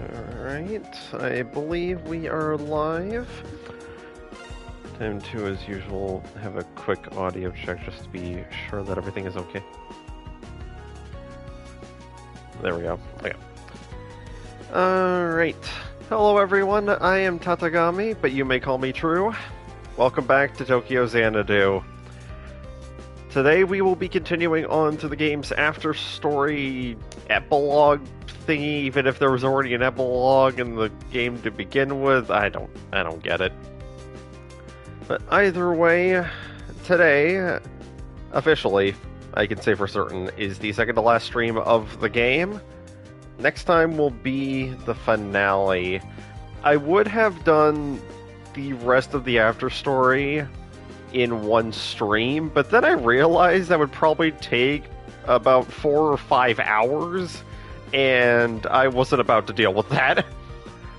Alright, I believe we are live. Time to, as usual, have a quick audio check just to be sure that everything is okay. There we go. Okay. Alright. Hello everyone, I am Tatagami, but you may call me True. Welcome back to KyotoXanadu. Today we will be continuing on to the game's after-story epilogue thingy, even if there was already an epilogue in the game to begin with. I don't get it. But either way, today, officially, I can say for certain, is the second to last stream of the game. Next time will be the finale. I would have done the rest of the after-story in one stream, but then I realized that would probably take about 4 or 5 hours, and I wasn't about to deal with that.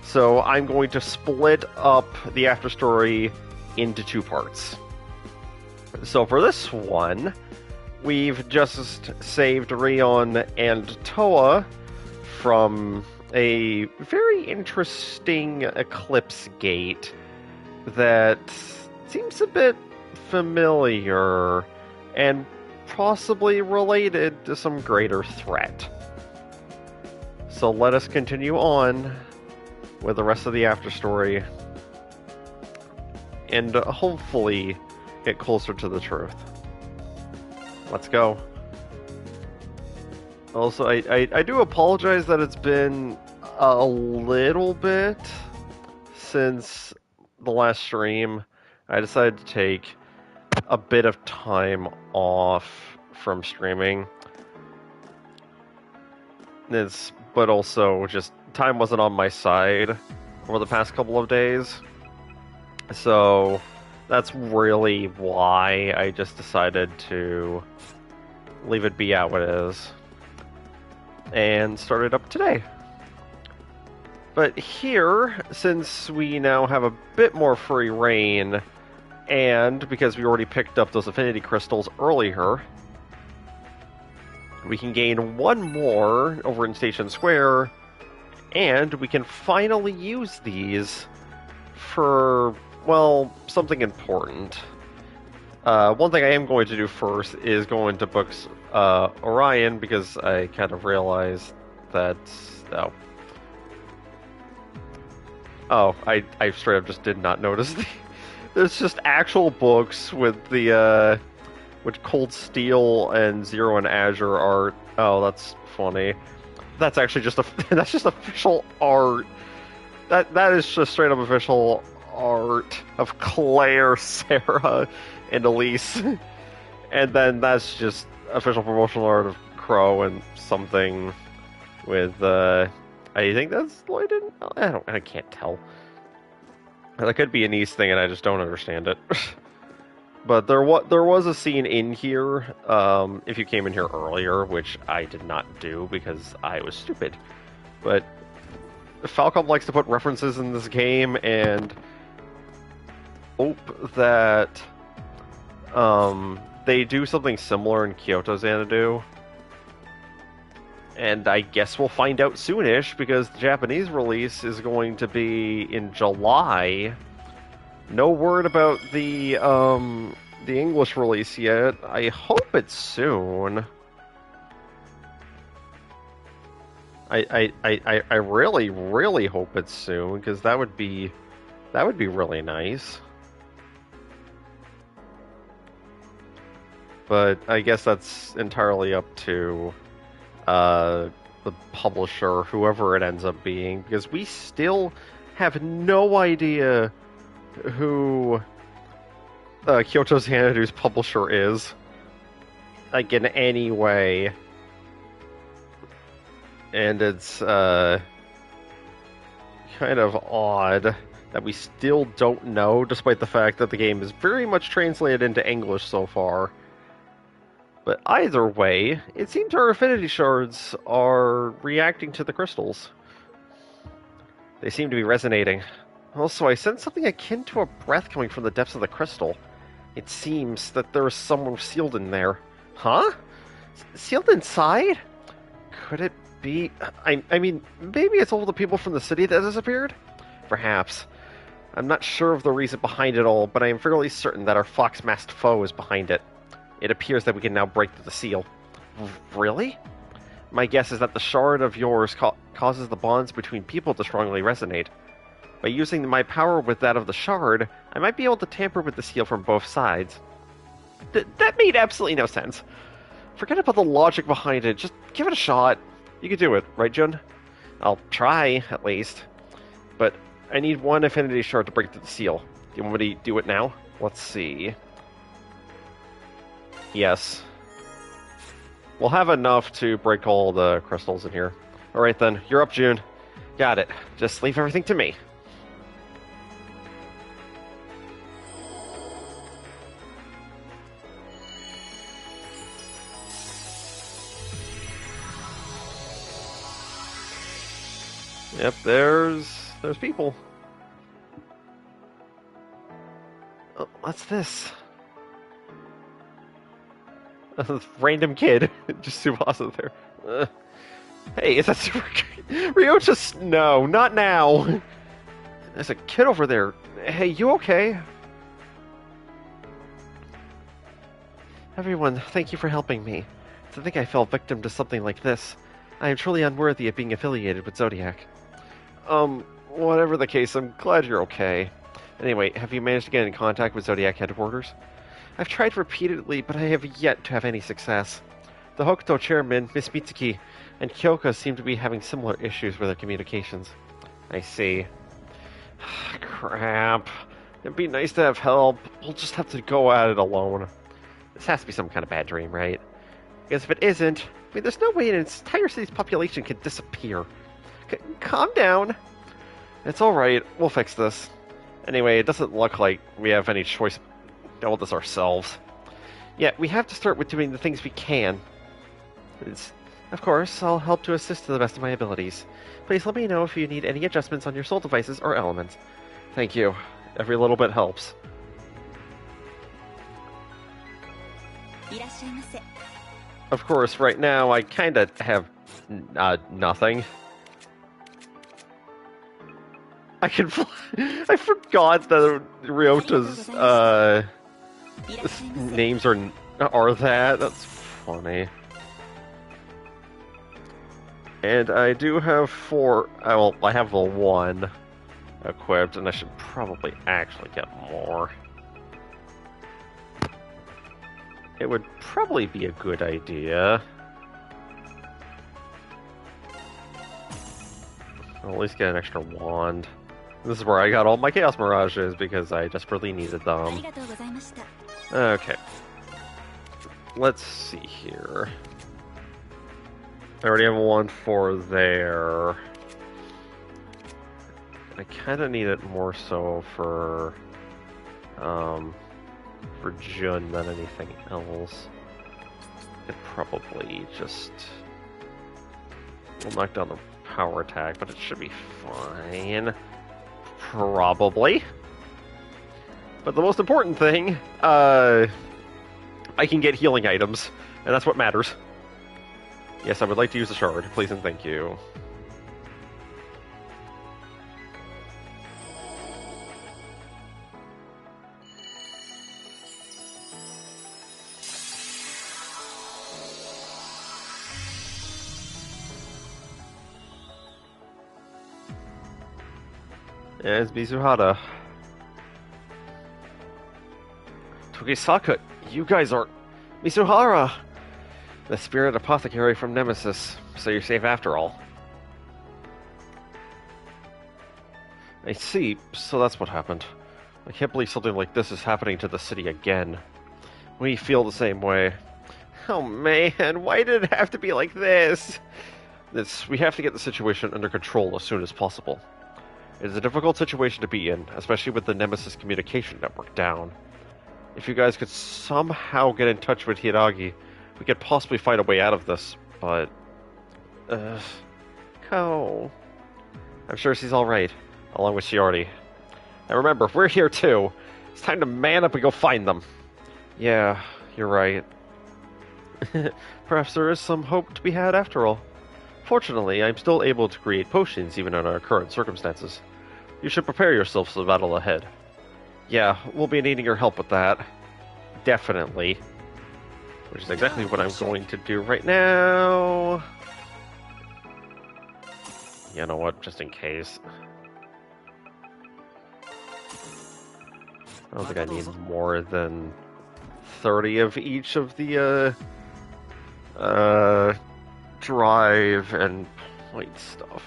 So I'm going to split up the afterstory into 2 parts. So for this one, we've just saved Rion and Toa from a very interesting eclipse gate that seems a bit familiar and possibly related to some greater threat. So let us continue on with the rest of the afterstory and hopefully get closer to the truth. Let's go. Also, I do apologize that it's been a little bit since the last stream. I decided to take a bit of time off from streaming. But also just time wasn't on my side over the past couple of days. So that's really why I just decided to leave it be how it is and start it up today. But here, since we now have a bit more free reign, and because we already picked up those affinity crystals earlier, we can gain 1 more over in Station Square, and we can finally use these for, well, something important. One thing I am going to do first is go into books Orion, because I kind of realized that... I straight up just did not notice there's just actual books with the, with Cold Steel and Zero and Azure art. Oh, that's funny. That's actually just that's just official art. That is just straight up official art of Claire, Sarah, and Elise. And then that's just official promotional art of Crow and something with, I think that's Lloyd and... I can't tell. That could be an East thing and I just don't understand it. But there was a scene in here, if you came in here earlier, which I did not do because I was stupid. But Falcom likes to put references in this game, and hope that they do something similar in KyotoXanadu. And I guess we'll find out soonish, because the Japanese release is going to be in July. No word about the English release yet. I hope it's soon. I really, really hope it's soon, because that would be really nice. But I guess that's entirely up to the publisher, whoever it ends up being, because we still have no idea who KyotoXanadu's publisher is, like, in any way. And it's kind of odd that we still don't know, despite the fact that the game is very much translated into English so far. But either way, it seems our affinity shards are reacting to the crystals. They seem to be resonating. Also, I sense something akin to a breath coming from the depths of the crystal. It seems that there is someone sealed in there. Huh? Sealed inside? Could it be? I mean, maybe it's all the people from the city that disappeared? Perhaps. I'm not sure of the reason behind it all, but I am fairly certain that our fox-masked foe is behind it. It appears that we can now break through the seal. Really? My guess is that the shard of yours causes the bonds between people to strongly resonate. By using my power with that of the shard, I might be able to tamper with the seal from both sides. That made absolutely no sense. Forget about the logic behind it, just give it a shot. You can do it, right, Jun? I'll try, at least. But I need one affinity shard to break through the seal. Do you want me to do it now? Let's see. Yes. We'll have enough to break all the crystals in here. Alright then, you're up, June. Got it. Just leave everything to me. Yep, there's people. Oh, what's this? A random kid. Just Tsubasa there. Hey, is that Super Ryo? Just no, not now. There's a kid over there. Hey, you okay? Everyone, thank you for helping me. To think I fell victim to something like this. I am truly unworthy of being affiliated with Zodiac. Whatever the case, I'm glad you're okay. Anyway, have you managed to get in contact with Zodiac headquarters? I've tried repeatedly, but I have yet to have any success. The Hokuto chairman, Miss Mitsuki, and Kyoka seem to be having similar issues with their communications. I see. Crap. It'd be nice to have help. We'll just have to go at it alone. This has to be some kind of bad dream, right? Because if it isn't, I mean, there's no way an entire city's population can disappear. Calm down. It's alright, we'll fix this. Anyway, it doesn't look like we have any choice to deal with this ourselves. Yet, we have to start with doing the things we can. Of course, I'll help to assist to the best of my abilities. Please let me know if you need any adjustments on your soul devices or elements. Thank you. Every little bit helps. Of course, right now, I kinda have nothing. I can fly. I forgot that Ryota's names are that. That's funny. And I do have 4. Well, I have the 1 equipped, and I should probably actually get more. It would probably be a good idea. I'll at least get an extra wand. This is where I got all my Chaos Mirages because I desperately needed them. Okay. Let's see here. I already have one for there. I kind of need it more so for Jun than anything else. It probably just will knock down the power attack, but it should be fine. Probably. But the most important thing, I can get healing items, and that's what matters. Yes, I would like to use the shard, please and thank you. It's Mizuhara. Togisaka, you guys are... Mizuhara! The spirit apothecary from Nemesis, so you're safe after all. I see, so that's what happened. I can't believe something like this is happening to the city again. We feel the same way. Oh man, why did it have to be like this? We have to get the situation under control as soon as possible. It is a difficult situation to be in, especially with the Nemesis communication network down. If you guys could somehow get in touch with Hiragi, we could possibly find a way out of this, but... Ko... I'm sure she's alright, along with Shiori. And remember, we're here too. It's time to man up and go find them. Yeah, you're right. Perhaps there is some hope to be had after all. Fortunately, I'm still able to create potions even in our current circumstances. You should prepare yourself for the battle ahead. Yeah, we'll be needing your help with that. Definitely. Which is exactly what I'm going to do right now. You know what, just in case. I don't think I need more than 30 of each of the, drive and point stuff.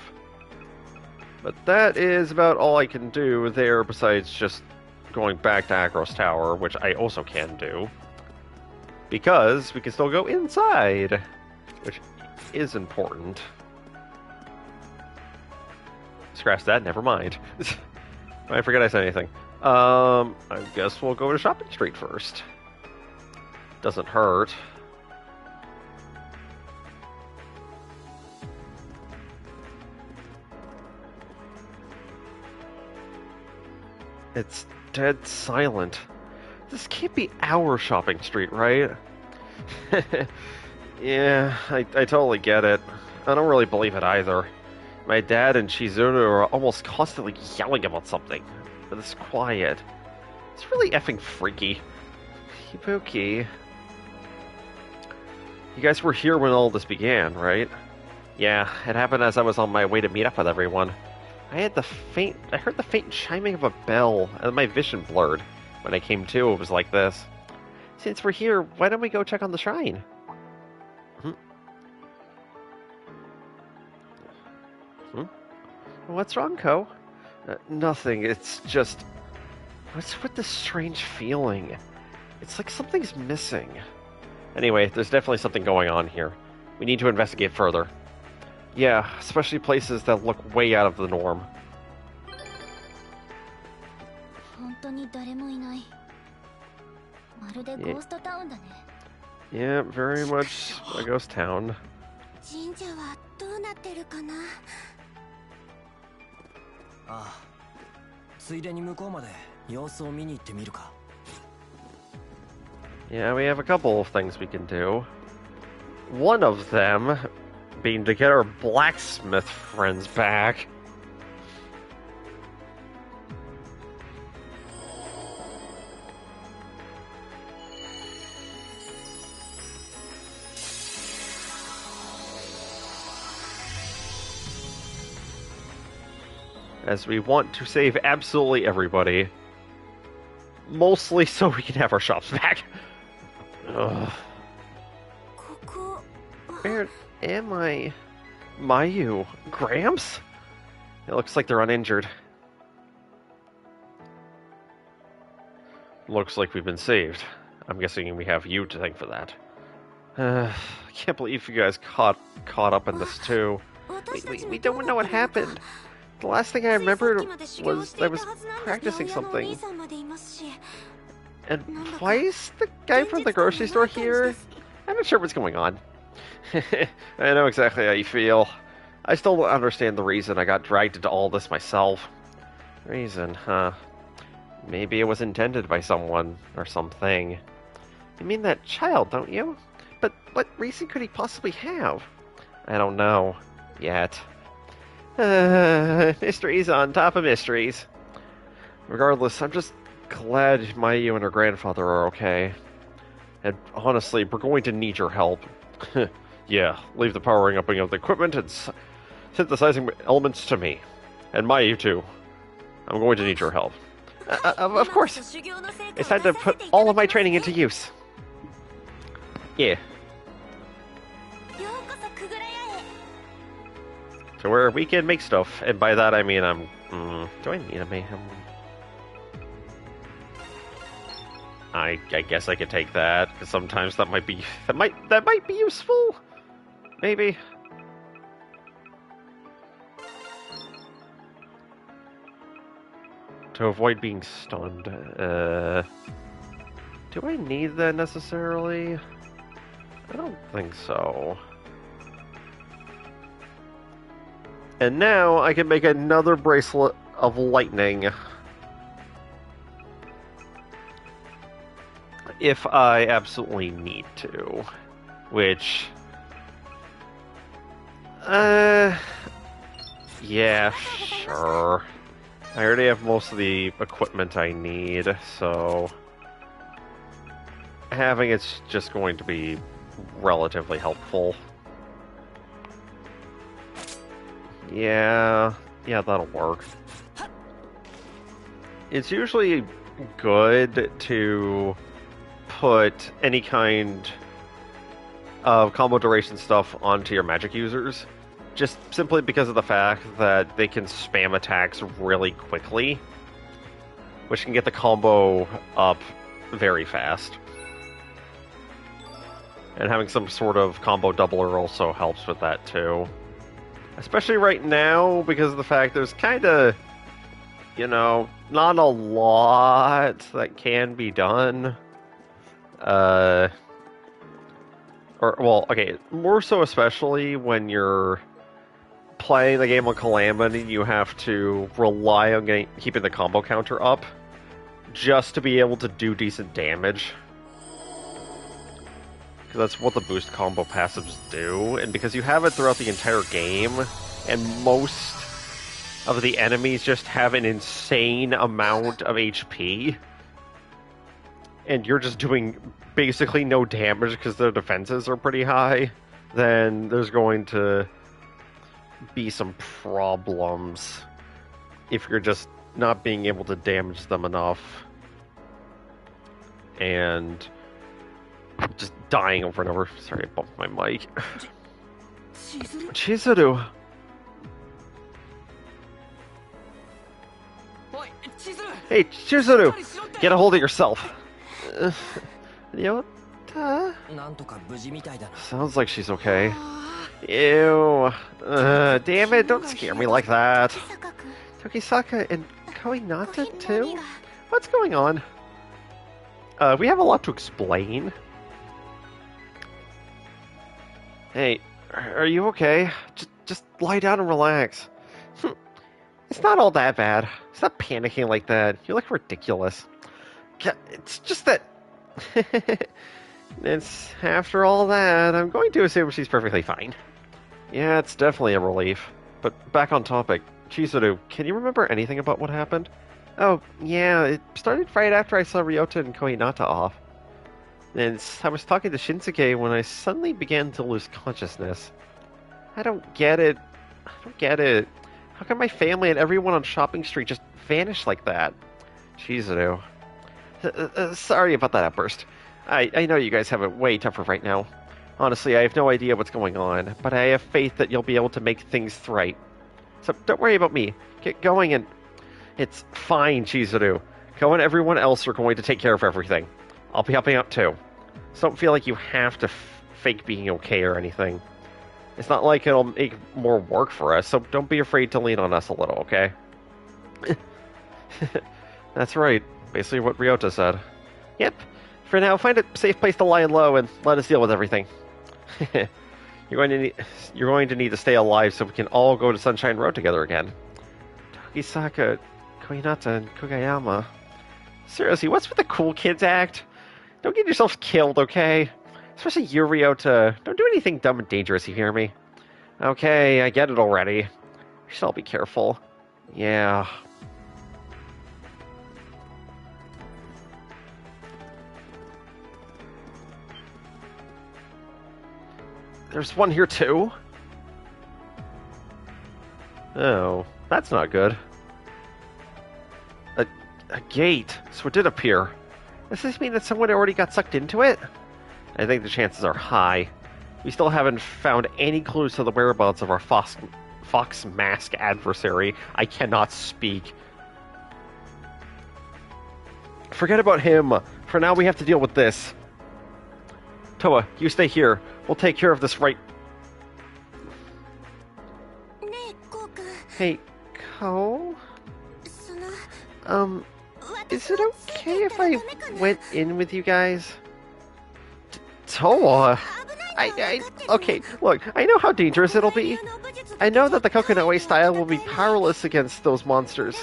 But that is about all I can do there, besides just going back to Agros Tower, which I also can do. Because we can still go inside, which is important. Scratch that, never mind. I forget I said anything. I guess we'll go to Shopping Street first. Doesn't hurt. It's dead silent. This can't be our shopping street, right? Yeah, I totally get it. I don't really believe it either. My dad and Chizuru are almost constantly yelling about something, but it's quiet. It's really effing freaky. Ibuki. You guys were here when all this began, right? Yeah, it happened as I was on my way to meet up with everyone. I heard the faint chiming of a bell, and my vision blurred. When I came to, it was like this. Since we're here, why don't we go check on the shrine? What's wrong, Ko? Nothing, it's just... What's with this strange feeling? It's like something's missing. Anyway, there's definitely something going on here. We need to investigate further. Yeah, especially places that look way out of the norm. Yeah, very much a ghost town. Yeah, we have a couple of things we can do. One of them being to get our blacksmith friends back. As we want to save absolutely everybody. Mostly so we can have our shops back. Ugh. Where am I? Mayu? Gramps? It looks like they're uninjured. Looks like we've been saved. I'm guessing we have you to thank for that. I can't believe you guys caught up in this too. We don't know what happened. The last thing I remembered was I was practicing something. And why is the guy from the grocery store here? I'm not sure what's going on. I know exactly how you feel. I still don't understand the reason I got dragged into all this myself. Reason, huh? Maybe it was intended by someone or something. You mean that child, don't you? But what reason could he possibly have? I don't know. Yet. Mysteries on top of mysteries. Regardless, I'm just glad Mayu and her grandfather are okay. And honestly, we're going to need your help. Yeah, leave the powering up of the equipment and synthesizing elements to me. And Mayu too. I'm going to need your help. Of course. It's time to put all of my training into use. Yeah. To where we can make stuff, and by that I mean do I need a mayhem? I guess I could take that, because sometimes that might be useful. Maybe. To avoid being stunned. Do I need that necessarily? I don't think so. And now I can make another bracelet of lightning. If I absolutely need to. Which... Yeah, sure. I already have most of the equipment I need, so having it's just going to be relatively helpful. Yeah, that'll work. It's usually good to put any kind of combo duration stuff onto your magic users, just simply because of the fact that they can spam attacks really quickly, which can get the combo up very fast. And having some sort of combo doubler also helps with that too. Especially right now, because of the fact there's kind of, not a lot that can be done. More so especially when you're playing the game on Calamity, you have to rely on keeping the combo counter up just to be able to do decent damage. Because that's what the boost combo passives do, and because you have it throughout the entire game, and most of the enemies just have an insane amount of HP, and you're just doing basically no damage because their defenses are pretty high, then there's going to be some problems if you're just not being able to damage them enough and just dying over and over. Sorry, I bumped my mic. Chizuru! Hey, Chizuru! Get a hold of yourself! Ryota? Sounds like she's okay. Ew. Damn it, don't scare me like that. Tokisaka and Koinata too? What's going on? We have a lot to explain. Hey, are you okay? Just lie down and relax. It's not all that bad. Stop panicking like that. You look ridiculous. It's just that... It's after all that, I'm going to assume she's perfectly fine. Yeah, it's definitely a relief. But back on topic, Chizuru, can you remember anything about what happened? Oh, yeah, it started right after I saw Ryota and Koinata off. And I was talking to Shinsuke when I suddenly began to lose consciousness. I don't get it. How can my family and everyone on Shopping Street just vanish like that? Chizuru. Sorry about that outburst. I know you guys have it way tougher right now. Honestly, I have no idea what's going on, but I have faith that you'll be able to make things right. So don't worry about me. Get going and... It's fine, Chizuru. Ko and everyone else are going to take care of everything. I'll be helping out too. So don't feel like you have to fake being okay or anything. It's not like it'll make more work for us, so don't be afraid to lean on us a little, okay? That's right. Basically what Ryota said. Yep. For now, find a safe place to lie low and let us deal with everything. You're going to need to stay alive so we can all go to Sunshine Road together again. Tokisaka, Koinata, and Kugayama. Seriously, what's with the cool kids act? Don't get yourselves killed, okay? Especially you, Ryota. Don't do anything dumb and dangerous, you hear me? Okay, I get it already. We should all be careful. Yeah. There's one here too? Oh, that's not good. A gate. So it did appear. Does this mean that someone already got sucked into it? I think the chances are high. We still haven't found any clues to the whereabouts of our fox mask adversary. I cannot speak. Forget about him. For now, we have to deal with this. Toa, you stay here. We'll take care of this right... Hey, Ko? Is it okay if I went in with you guys? Toa? Okay, look, I know how dangerous it'll be. I know that the coconut waste style will be powerless against those monsters.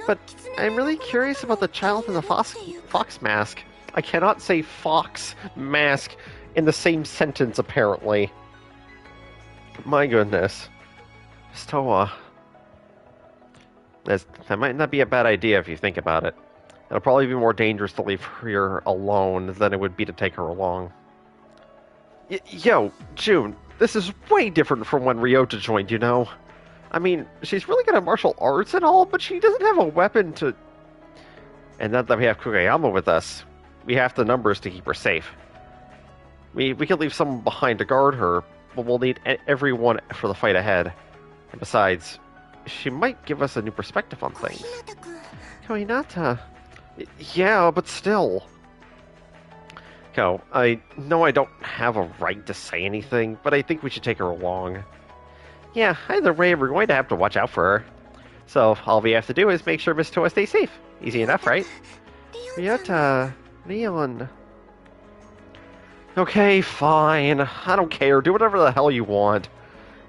But I'm really curious about the child in the fox mask. I cannot say fox mask in the same sentence, apparently. My goodness. Stoa. That might not be a bad idea if you think about it. It'll probably be more dangerous to leave her here alone than it would be to take her along. Yo, June, this is way different from when Ryota joined, you know? I mean, she's really good at martial arts and all, but she doesn't have a weapon to... And now that we have Kugayama with us, we have the numbers to keep her safe. We could leave someone behind to guard her, but we'll need everyone for the fight ahead. And besides, she might give us a new perspective on things. Koinata. Yeah, but still. Ko, I know I don't have a right to say anything, but I think we should take her along. Yeah, either way, we're going to have to watch out for her. So, all we have to do is make sure Miss Toa stays safe. Easy enough, right? Ryota, Leon. Okay, fine. I don't care. Do whatever the hell you want.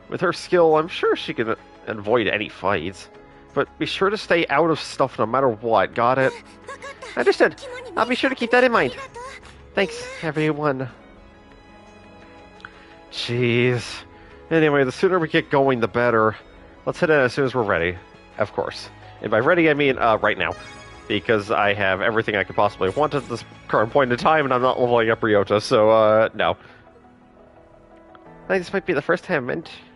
With her skill, I'm sure she can avoid any fights. But be sure to stay out of stuff no matter what, got it? Understood. I'll be sure to keep that in mind. Thanks, everyone. Jeez. Anyway, the sooner we get going, the better. Let's head in as soon as we're ready. Of course. And by ready, I mean right now. Because I have everything I could possibly want at this current point in time, and I'm not leveling up Ryota, so, no. I think this might be the first time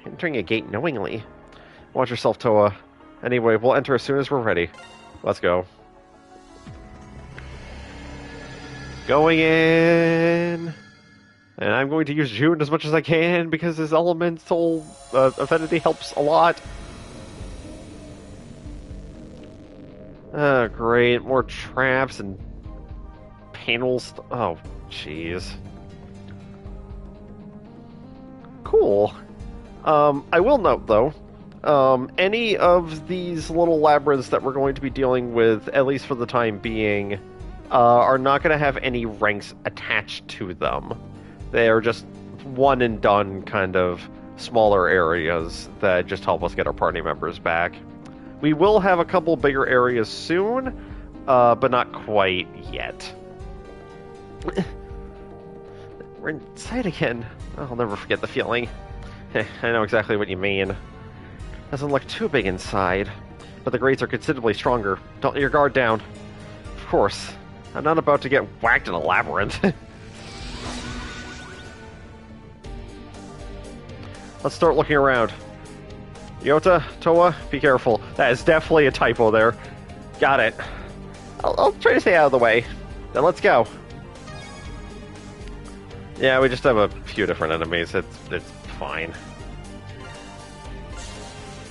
entering a gate knowingly. Watch yourself, Toa. Anyway, we'll enter as soon as we're ready. Let's go. Going in! And I'm going to use June as much as I can, because his elemental affinity helps a lot. Oh, great. More traps and panels. Oh, jeez. Cool. I will note, though, any of these little labyrinths that we're going to be dealing with, at least for the time being, are not going to have any ranks attached to them. They are just one and done kind of smaller areas that just help us get our party members back. We will have a couple bigger areas soon, but not quite yet. We're inside again. I'll never forget the feeling. I know exactly what you mean. Doesn't look too big inside, but the grates are considerably stronger. Don't let your guard down. Of course, I'm not about to get whacked in a labyrinth. Let's start looking around. Ryota, Toa, be careful. That is definitely a typo there. Got it. I'll try to stay out of the way. Then let's go. Yeah, we just have a few different enemies. It's fine.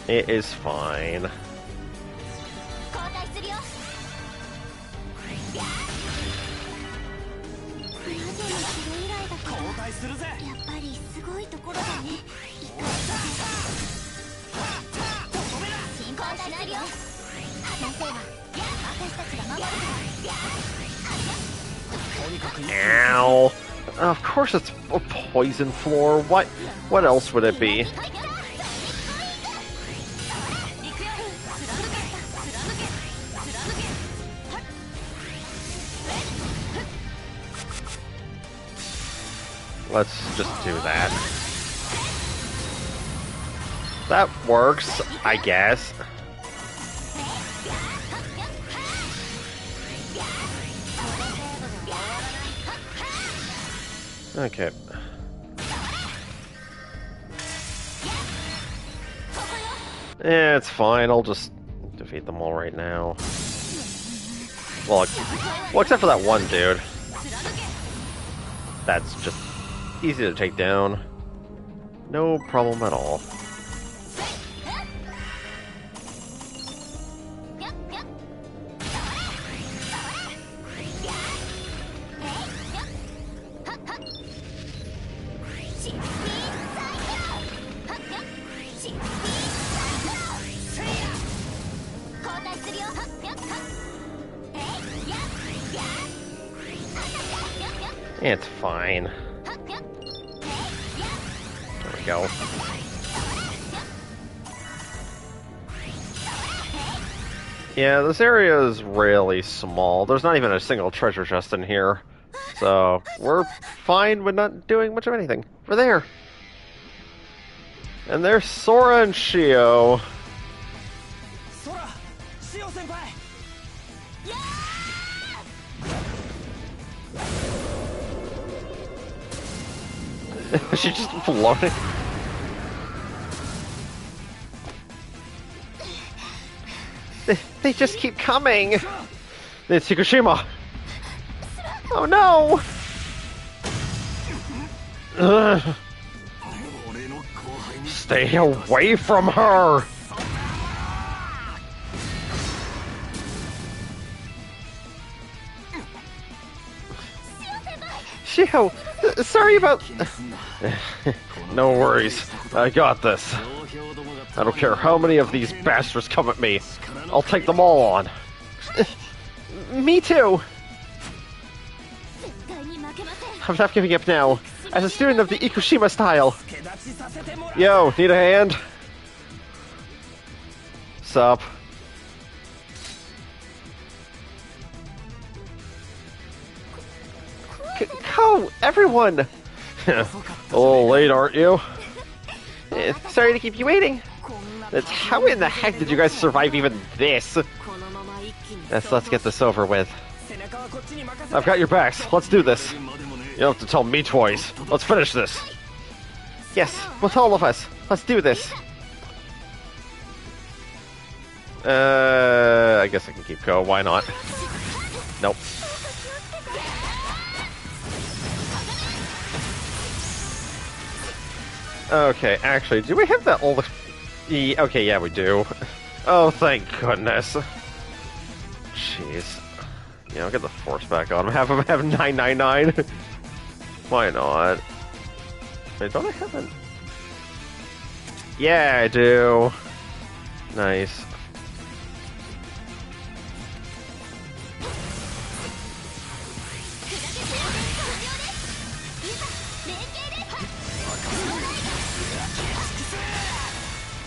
It is fine. Ow! Of course it's a poison floor. What else would it be? Let's just do that. That works, I guess. Okay. Yeah, it's fine. I'll just defeat them all right now. Well, except for that one dude. That's just easy to take down. No problem at all. It's fine. There we go. Yeah, this area is really small. There's not even a single treasure chest in here. So, we're fine with not doing much of anything. We're there. And there's Sora and Shio. She's just floating. They just keep coming. It's Fukushima. Oh no! Ugh. Stay away from her! Shio, sorry about... No worries, I got this. I don't care how many of these bastards come at me. I'll take them all on. Me too! I'm not giving up now. As a student of the Ikushima style. Yo, need a hand? Sup? Go, everyone! A little late, aren't you? Sorry to keep you waiting. How in the heck did you guys survive even this? Let's get this over with. I've got your backs. Let's do this. You don't have to tell me twice. Let's finish this. Yes, with all of us. Let's do this. I guess I can keep going. Why not? Nope. Okay, actually, do we have that old... Okay, yeah, we do. Oh, thank goodness. Jeez. Yeah, I'll get the force back on. Have him have 999. Why not? Wait, don't I have it? Yeah, I do. Nice.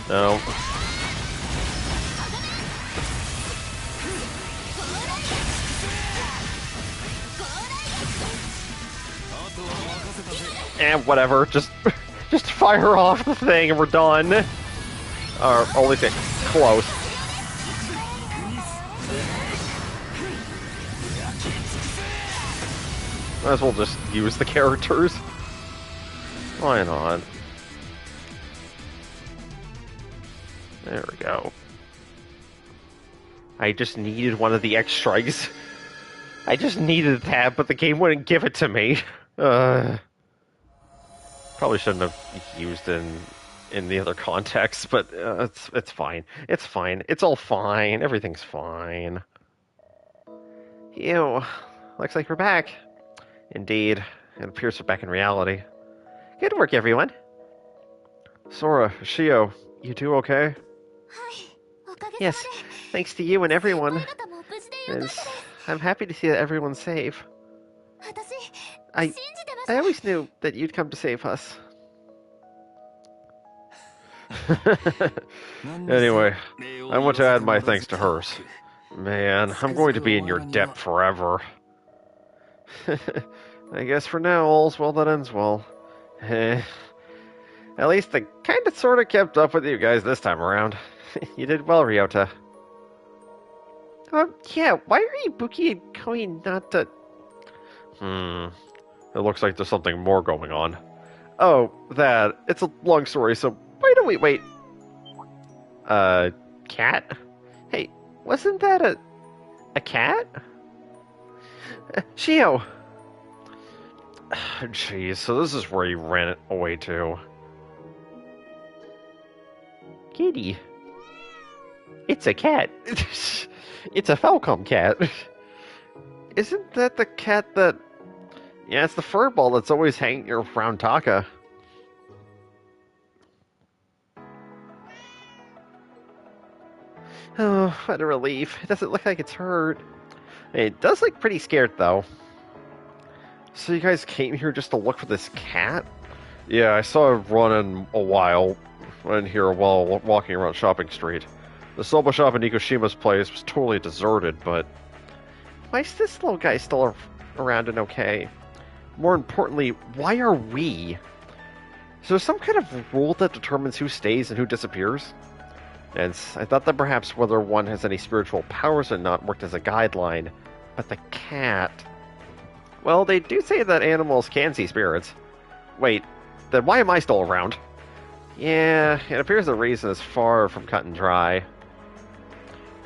No. And whatever, just fire off the thing and we're done. Or at least get close. Might as well just use the characters. Why not? There we go. I just needed one of the X strikes. I just needed that, but the game wouldn't give it to me. Probably shouldn't have used in the other context, but it's fine. It's fine. It's all fine. Everything's fine. Ew. Looks like we're back. Indeed. It appears we're back in reality. Good work, everyone. Sora, Shio, you two okay? Yes, thanks to you and everyone. I'm happy to see that everyone's safe. I always knew that you'd come to save us. Anyway, I want to add my thanks to hers. Man, I'm going to be in your debt forever. I guess for now, all's well that ends well. At least I kinda sorta kept up with you guys this time around. You did well, Ryota. Yeah, why are Ibuki and Koi not to... It looks like there's something more going on. Oh, that. It's a long story, so why don't we wait? Cat? Hey, wasn't that a cat? Shio! Jeez, so this is where you ran it away to. Kitty. It's a cat. It's a Falcom cat. Isn't that the cat that... Yeah, it's the furball that's always hanging around Taka. Oh, what a relief. It doesn't look like it's hurt. It does look pretty scared, though. So you guys came here just to look for this cat? Yeah, I saw it running a while in here while walking around Shopping Street. The soba shop in Ikushima's place was totally deserted, but... Why is this little guy still around and okay? More importantly, why are we? Is there some kind of rule that determines who stays and who disappears? And I thought that perhaps whether one has any spiritual powers or not worked as a guideline. But the cat... Well, they do say that animals can see spirits. Wait, then why am I still around? Yeah, it appears the reason is far from cut and dry.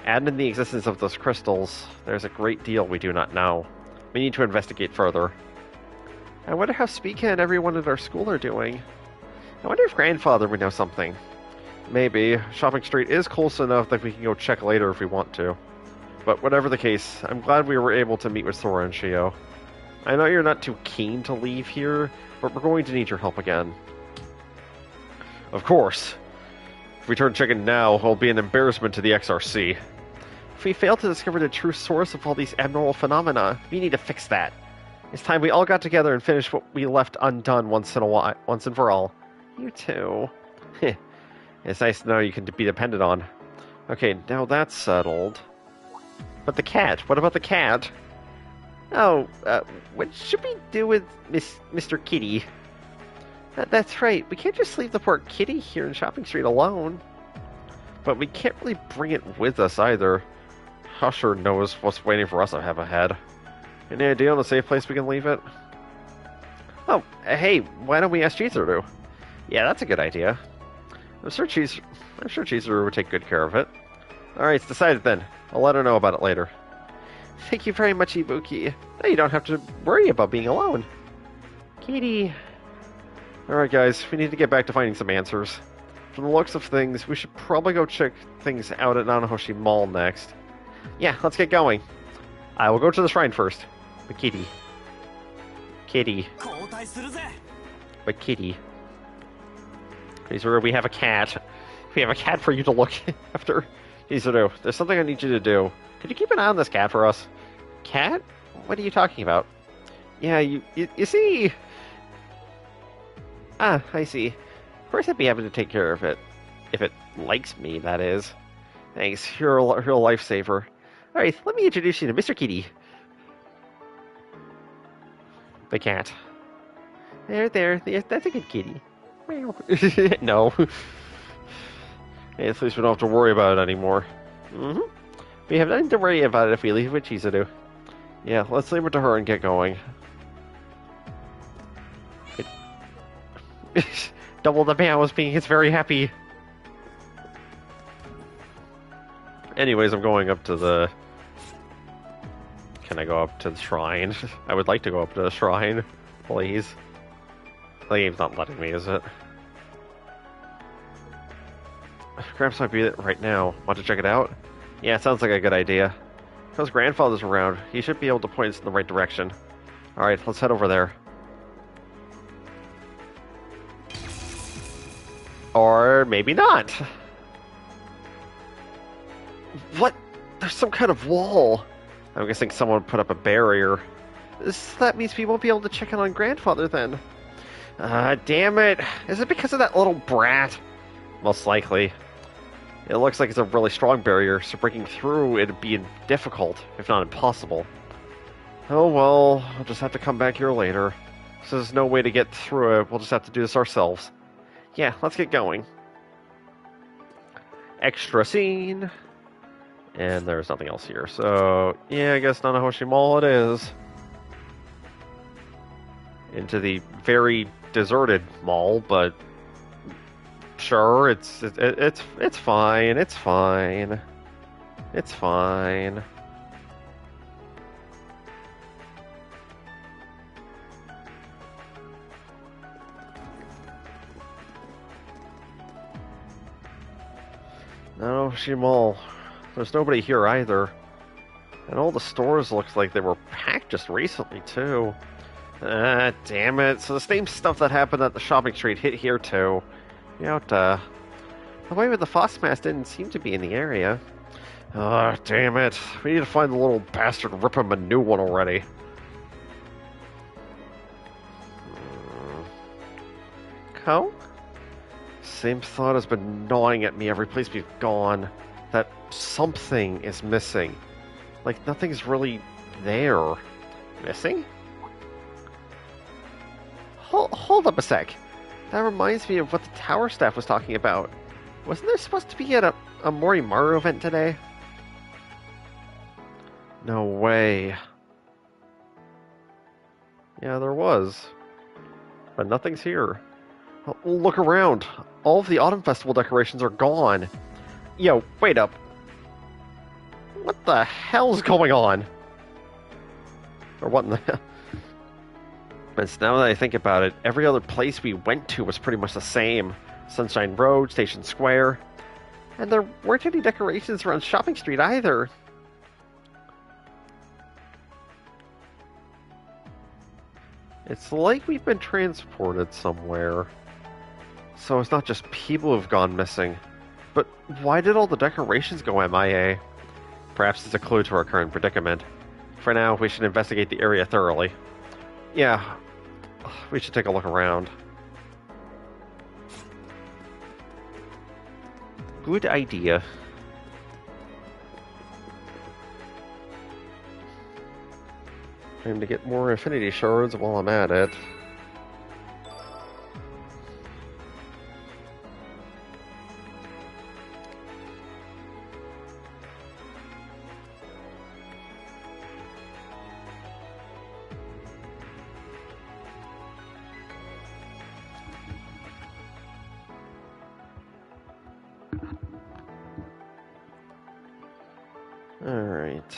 Add in the existence of those crystals, there's a great deal we do not know. We need to investigate further. I wonder how Speaka and everyone at our school are doing. I wonder if Grandfather would know something. Maybe. Shopping Street is close enough that we can go check later if we want to. But whatever the case, I'm glad we were able to meet with Sora and Shio. I know you're not too keen to leave here, but we're going to need your help again. Of course. If we turn chicken now, it'll be an embarrassment to the X.R.C. If we fail to discover the true source of all these abnormal phenomena, we need to fix that. It's time we all got together and finished what we left undone once and for all. You too. It's nice to know you can be depended on. Okay, now that's settled. But the cat? What about the cat? Oh, what should we do with Mr. Kitty? That's right. We can't just leave the poor kitty here in Shopping Street alone. But we can't really bring it with us either. Husher knows what's waiting for us to have ahead. Any idea on a safe place we can leave it? Oh, hey, why don't we ask Chizuru? Yeah, that's a good idea. I'm sure Chizuru would take good care of it. Alright, it's decided then. I'll let her know about it later. Thank you very much, Ibuki. Now you don't have to worry about being alone. Kitty. Alright guys, we need to get back to finding some answers. From the looks of things, we should probably go check things out at Nanahoshi Mall next. Yeah, let's get going. I will go to the shrine first. But Kitty. Kitty. But Kitty. Chizuru, we have a cat. We have a cat for you to look after. Chizuru, there's something I need you to do. Could you keep an eye on this cat for us? Cat? What are you talking about? Yeah, you see... Ah, I see. Of course I'd be happy to take care of it. If it likes me, that is. Thanks, you're a lifesaver. Alright, let me introduce you to Mr. Kitty. The cat. There, that's a good kitty. No. Hey, at least we don't have to worry about it anymore. We have nothing to worry about it if we leave it with Chizuru. Yeah, let's leave it to her and get going. Double the meows being it's very happy. Anyways, I'm going up to the... Can I go up to the shrine? I would like to go up to the shrine, please. The game's not letting me, is it? Gramps might be it right now. Want to check it out? Yeah, sounds like a good idea. Because Grandfather's around, he should be able to point us in the right direction. Alright, let's head over there. Or maybe not. What? There's some kind of wall. I'm guessing someone put up a barrier. That means we won't be able to check in on Grandfather then. Damn it. Is it because of that little brat? Most likely. It looks like it's a really strong barrier, so breaking through it'd be difficult, if not impossible. Oh well, I'll just have to come back here later. So there's no way to get through it, we'll just have to do this ourselves. Yeah, let's get going. Extra scene. And there's nothing else here, so yeah, I guess Nanahoshi Mall it is. Into the very deserted mall, but sure, it's fine, it's fine. It's fine. Nanahoshi Mall. There's nobody here either. And all the stores looks like they were packed just recently, too. Damn it. So the same stuff that happened at the shopping street hit here, too. The way with the Fossmask didn't seem to be in the area. Damn it. We need to find the little bastard and rip him a new one already. Ko? Same thought has been gnawing at me every place we've gone. That something is missing. Like, nothing's really there. Missing? Hold up a sec. That reminds me of what the tower staff was talking about. Wasn't there supposed to be a Morimaru event today? No way. Yeah, there was. But nothing's here. Oh, look around. All of the Autumn Festival decorations are gone. Yo, wait up. What the hell's going on? Or what in the hell? But now that I think about it, every other place we went to was pretty much the same. Sunshine Road, Station Square. And there weren't any decorations around Shopping Street either. It's like we've been transported somewhere. So it's not just people who've gone missing. But why did all the decorations go MIA? Perhaps it's a clue to our current predicament. For now, we should investigate the area thoroughly. Yeah, we should take a look around. Good idea. Time to get more affinity shards while I'm at it. Alright.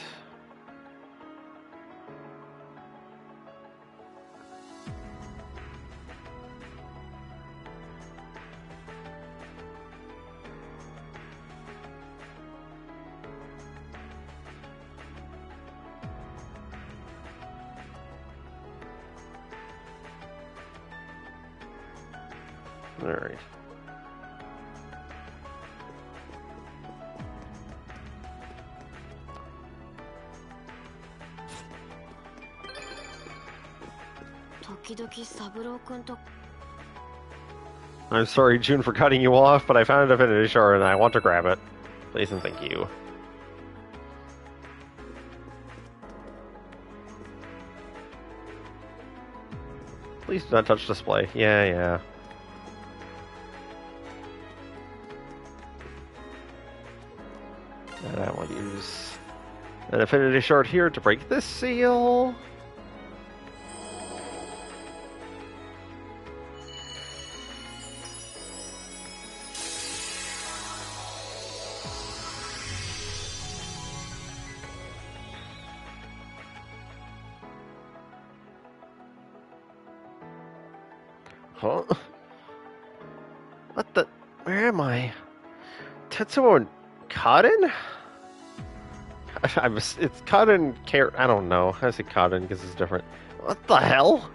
Alright. I'm sorry, June, for cutting you off, but I found an affinity shard and I want to grab it. Please and thank you. Please do not touch display. Yeah. And I will use an affinity shard here to break this seal. Huh? What the? Where am I? Tetsuo and Cotton? It's Cotton I don't know. I say Cotton because it's different. What the hell?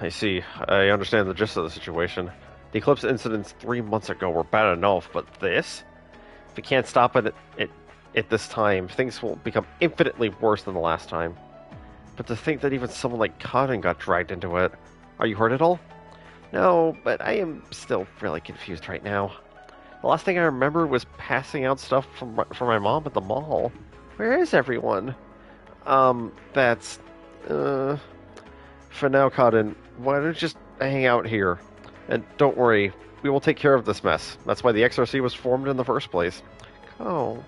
I see. I understand the gist of the situation. The eclipse incidents 3 months ago were bad enough, but this? If we can't stop it at this time, things will become infinitely worse than the last time. But to think that even someone like Cotton got dragged into it. Are you hurt at all? No, but I am still really confused right now. The last thing I remember was passing out stuff for my mom at the mall. Where is everyone? That's... For now, Cotton, why don't you just hang out here? And don't worry, we will take care of this mess. That's why the X.R.C was formed in the first place. Oh...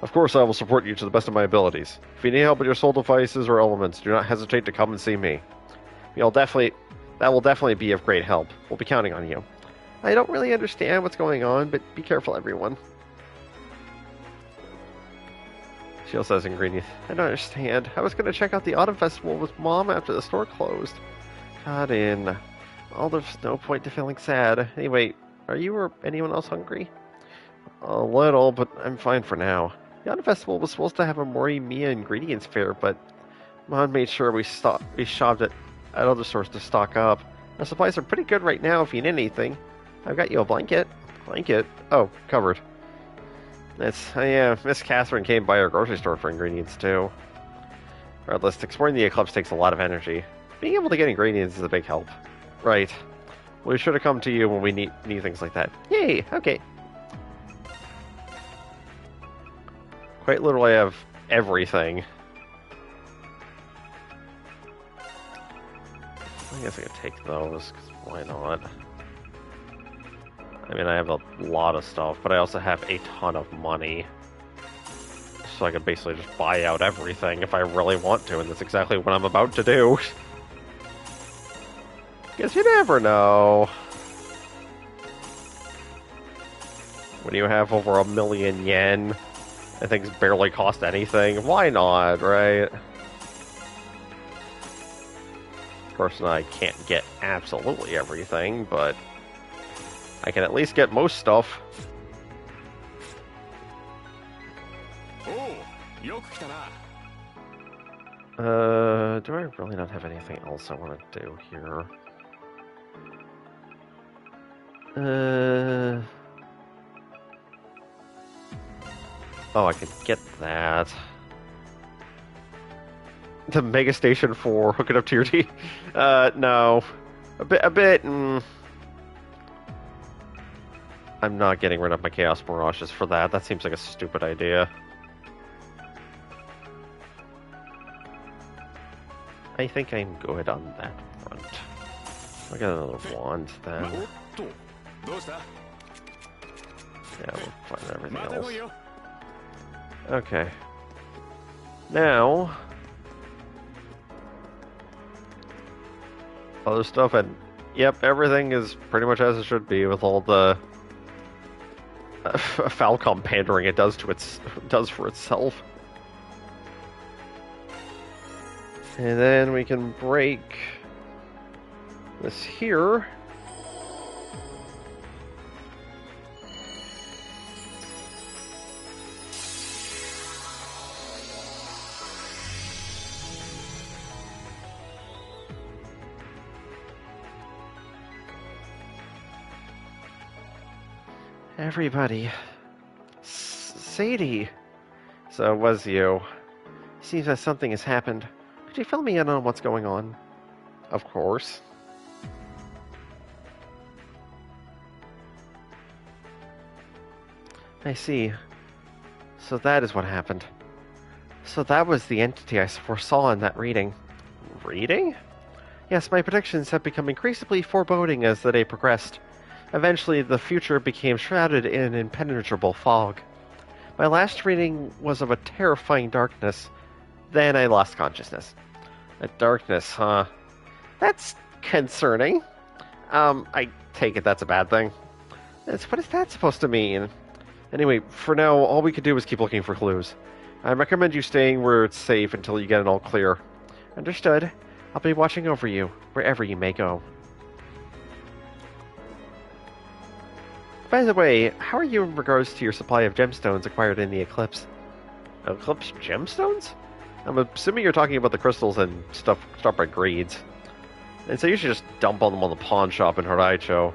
Of course, I will support you to the best of my abilities. If you need help with your soul devices or elements, do not hesitate to come and see me. That will definitely be of great help. We'll be counting on you. I don't really understand what's going on, but be careful, everyone. She also has ingredients. I don't understand. I was going to check out the Autumn Festival with Mom after the store closed. Got in. Well, there's no point to feeling sad. Anyway, are you or anyone else hungry? A little, but I'm fine for now. The Autumn Festival was supposed to have a Morimiya ingredients fair, but Mom made sure we shopped at other stores to stock up. Our supplies are pretty good right now if you need anything. I've got you a blanket. Blanket? Oh, covered. Yeah, Miss Catherine came by our grocery store for ingredients too. Regardless, exploring the eclipse takes a lot of energy. Being able to get ingredients is a big help. Right. We should have come to you when we need things like that. Yay, okay. Quite literally, I have everything. I guess I could take those, 'cause why not? I mean, I have a lot of stuff, but I also have a ton of money. So I could basically just buy out everything if I really want to, and that's exactly what I'm about to do. Guess you never know. When you have over 1,000,000 yen, and things barely cost anything, why not, right? Of course, I can't get absolutely everything, but I can at least get most stuff. Do I really not have anything else I want to do here? Oh, I could get that. The Mega Station 4, hook it up to your T. No. A bit, I'm not getting rid of my Chaos Mirages for that. That seems like a stupid idea. I think I'm good on that front. I got another wand then. Yeah, we'll find everything else. Okay. Now, other stuff, and yep, everything is pretty much as it should be with all the Falcom pandering it does for itself. And then we can break this here. Everybody. Sadie. So it was you. Seems that something has happened. Could you fill me in on what's going on? Of course. I see. So that is what happened. So that was the entity I foresaw in that reading. Reading? Yes, my predictions have become increasingly foreboding as the day progressed. Eventually, the future became shrouded in an impenetrable fog. My last reading was of a terrifying darkness. Then I lost consciousness. A darkness, huh? That's concerning. I take it that's a bad thing. What is that supposed to mean? Anyway, for now, all we can do is keep looking for clues. I recommend you staying where it's safe until you get an all clear. Understood. I'll be watching over you, wherever you may go. By the way, how are you in regards to your supply of gemstones acquired in the eclipse? Eclipse gemstones? I'm assuming you're talking about the crystals and stuff start by grades. And so you should just dump all them on the pawn shop in Horaicho.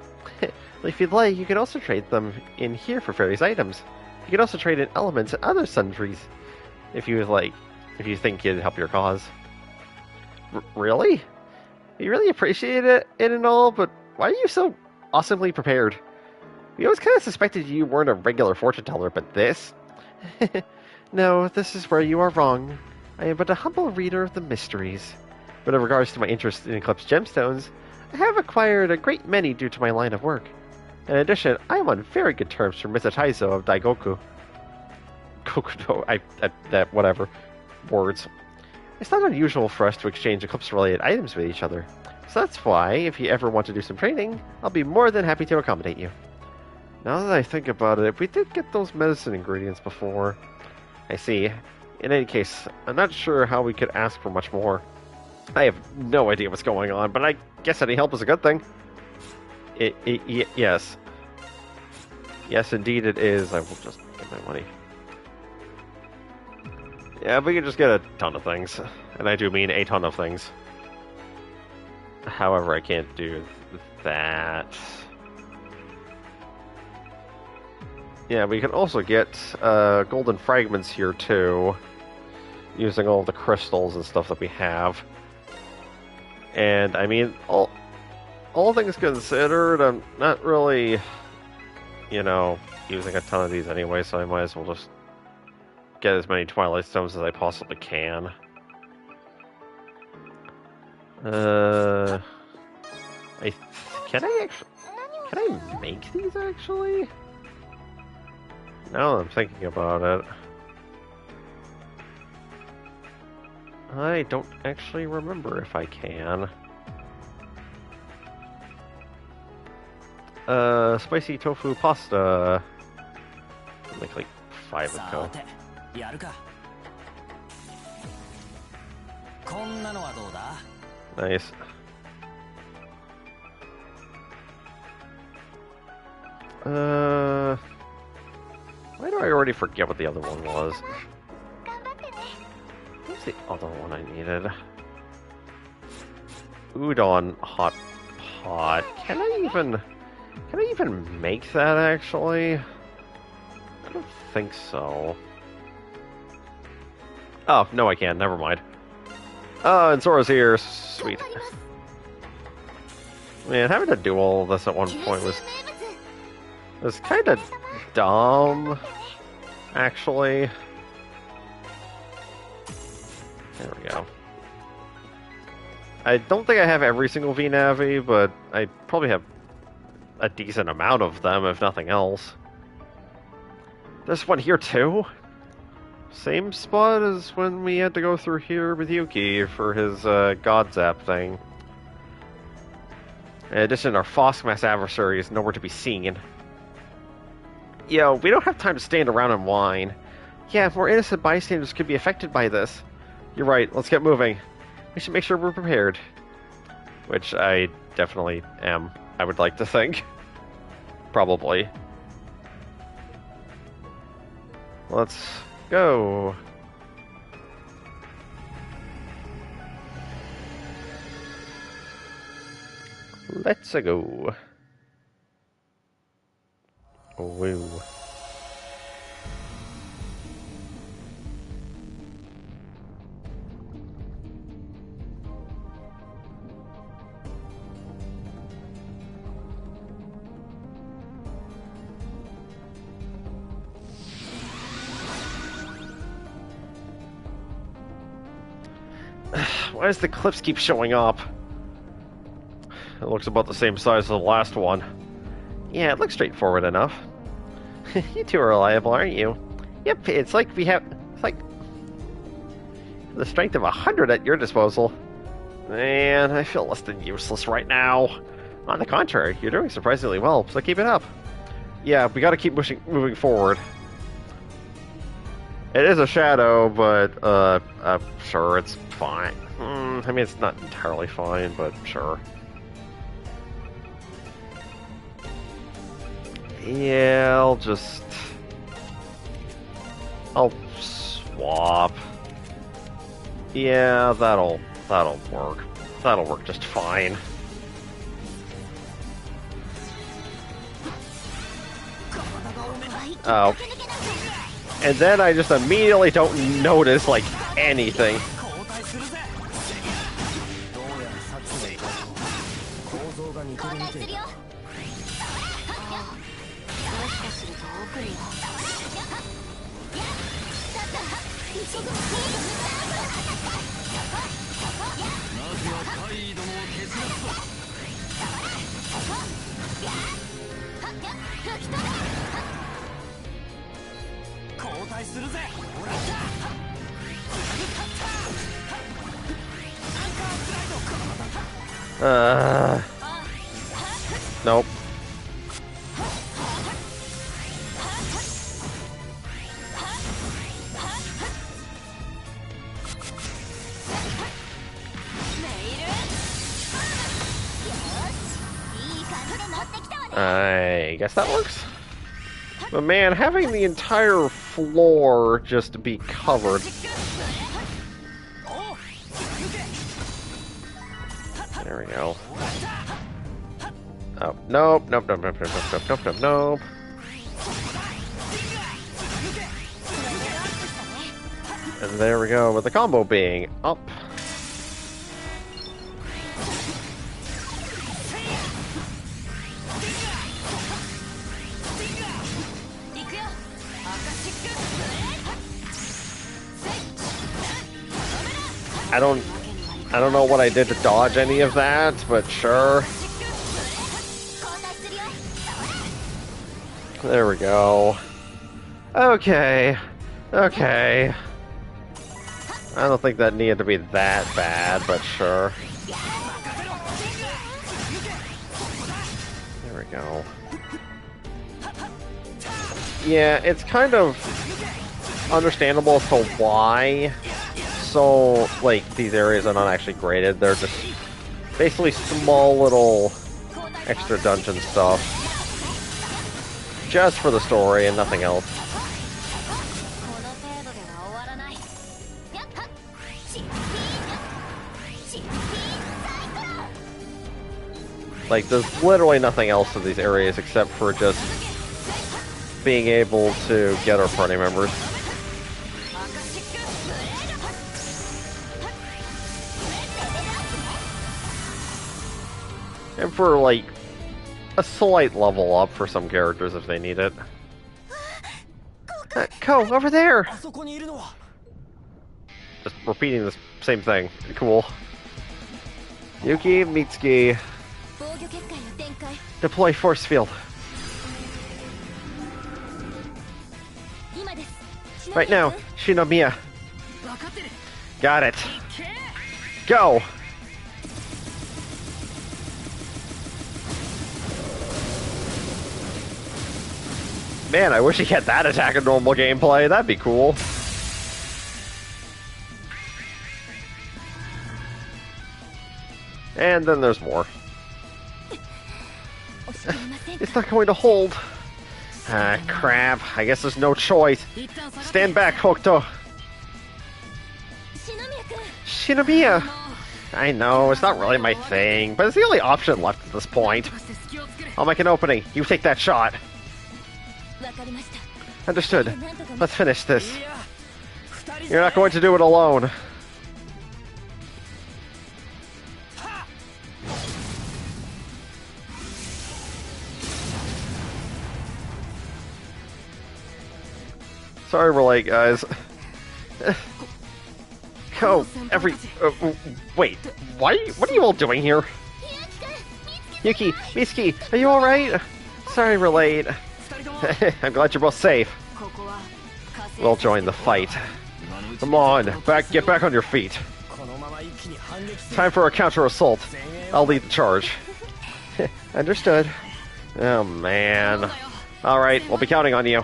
If you'd like, you can also trade them in here for various items. You can also trade in elements and other sundries. If you think it'd help your cause. Really? We really appreciate it and all, but why are you so awesomely prepared? We always kind of suspected you weren't a regular fortune teller, but this? No, this is where you are wrong. I am but a humble reader of the mysteries. But in regards to my interest in Eclipse gemstones, I have acquired a great many due to my line of work. In addition, I am on very good terms with Mr. Taizo of Daigoku. Kokudo, that whatever. Words. It's not unusual for us to exchange Eclipse-related items with each other. So that's why, if you ever want to do some trading, I'll be more than happy to accommodate you. Now that I think about it, we did get those medicine ingredients before. I see. In any case, I'm not sure how we could ask for much more. I have no idea what's going on, but I guess any help is a good thing. Yes. Yes, indeed it is. I will just get my money. Yeah, we can just get a ton of things. And I do mean a ton of things. However, I can't do that. Yeah, we can also get golden fragments here too, using all the crystals and stuff that we have. And I mean, all things considered, I'm not really, using a ton of these anyway, so I might as well just get as many Twilight Stones as I possibly can. Can I make these actually? Now that I'm thinking about it. I don't actually remember if I can. Spicy tofu pasta. I'll make like 5 of those. Nice. Why do I already forget what the other one was? What's the other one I needed? Udon hot pot. Can I even make that actually? I don't think so. Oh, no I can't, never mind. Oh, and Sora's here, sweet. Man, having to do all of this at one point was kind of dumb, actually. There we go. I don't think I have every single VNavi, but I probably have a decent amount of them, if nothing else. There's one here too? Same spot as when we had to go through here with Yuki for his God Zap thing. In addition, our Foskmass adversary is nowhere to be seen. Yo, we don't have time to stand around and whine. Yeah, more innocent bystanders could be affected by this. You're right, let's get moving. We should make sure we're prepared. Which I definitely am, I would like to think. Probably. Let's go. Let's go. Woo. Why does the cliffs keep showing up? It looks about the same size as the last one. Yeah, it looks straightforward enough. You two are reliable, aren't you? Yep, it's like the strength of 100 at your disposal. Man, I feel less than useless right now. On the contrary, you're doing surprisingly well, so keep it up. Yeah, we gotta keep moving forward. It is a shadow, but, sure, it's fine. I mean, it's not entirely fine, but sure. Yeah, I'll swap. Yeah, that'll work. That'll work just fine. Oh. And then I just immediately don't notice, like, anything. Nope. I guess that works. But man, having the entire floor just be covered. There we go. Oh, nope, nope, nope, nope, nope, nope, nope, nope, nope. And there we go, with the combo being up. I don't know what I did to dodge any of that, but sure. There we go. Okay. Okay. I don't think that needed to be that bad, but sure. There we go. Yeah, it's kind of understandable as to why. So, like, these areas are not actually graded. They're just basically small little extra dungeon stuff. Just for the story and nothing else. Like, there's literally nothing else to these areas except for just being able to get our party members. And for, like, a slight level up for some characters if they need it. Ko, over there! Just repeating the same thing. Cool. Yuki, Mitsuki. Deploy force field. Right now, Shinomiya. Got it. Go! Man, I wish he had that attack in normal gameplay. That'd be cool. And then there's more. It's not going to hold. Ah, crap. I guess there's no choice. Stand back, Hokuto. Shinomiya. I know, it's not really my thing, but it's the only option left at this point. I'll make an opening. You take that shot. Understood. Let's finish this. You're not going to do it alone. Sorry we're late, guys. Ko, wait, what are you all doing here? Yuki, Mitsuki, are you alright? Sorry we're late. I'm glad you're both safe. We'll join the fight. Come on, get back on your feet. Time for a counter-assault. I'll lead the charge. Understood. Oh, man. Alright, we'll be counting on you.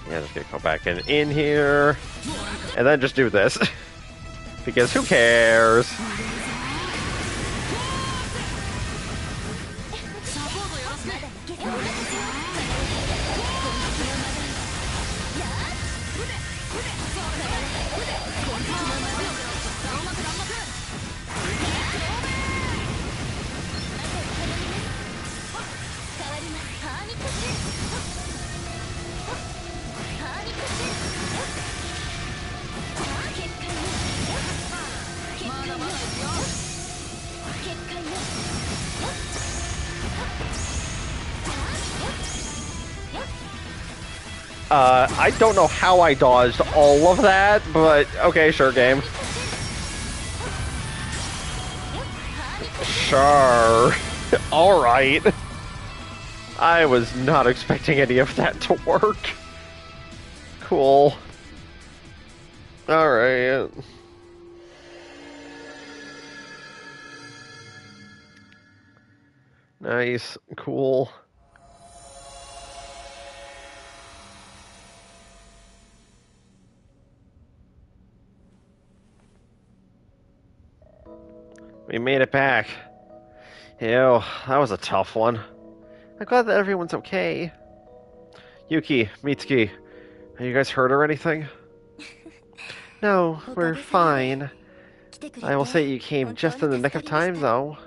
Yeah, just gonna go back in here. And then just do this. Because who cares? I don't know how I dodged all of that, but okay, sure, game. Sure. Alright. I was not expecting any of that to work. Cool. Alright. Nice. Cool. We made it back. Ew, that was a tough one. I'm glad that everyone's okay. Yuki, Mitsuki, are you guys hurt or anything? No, we're fine. I will say you came just in the nick of time, though.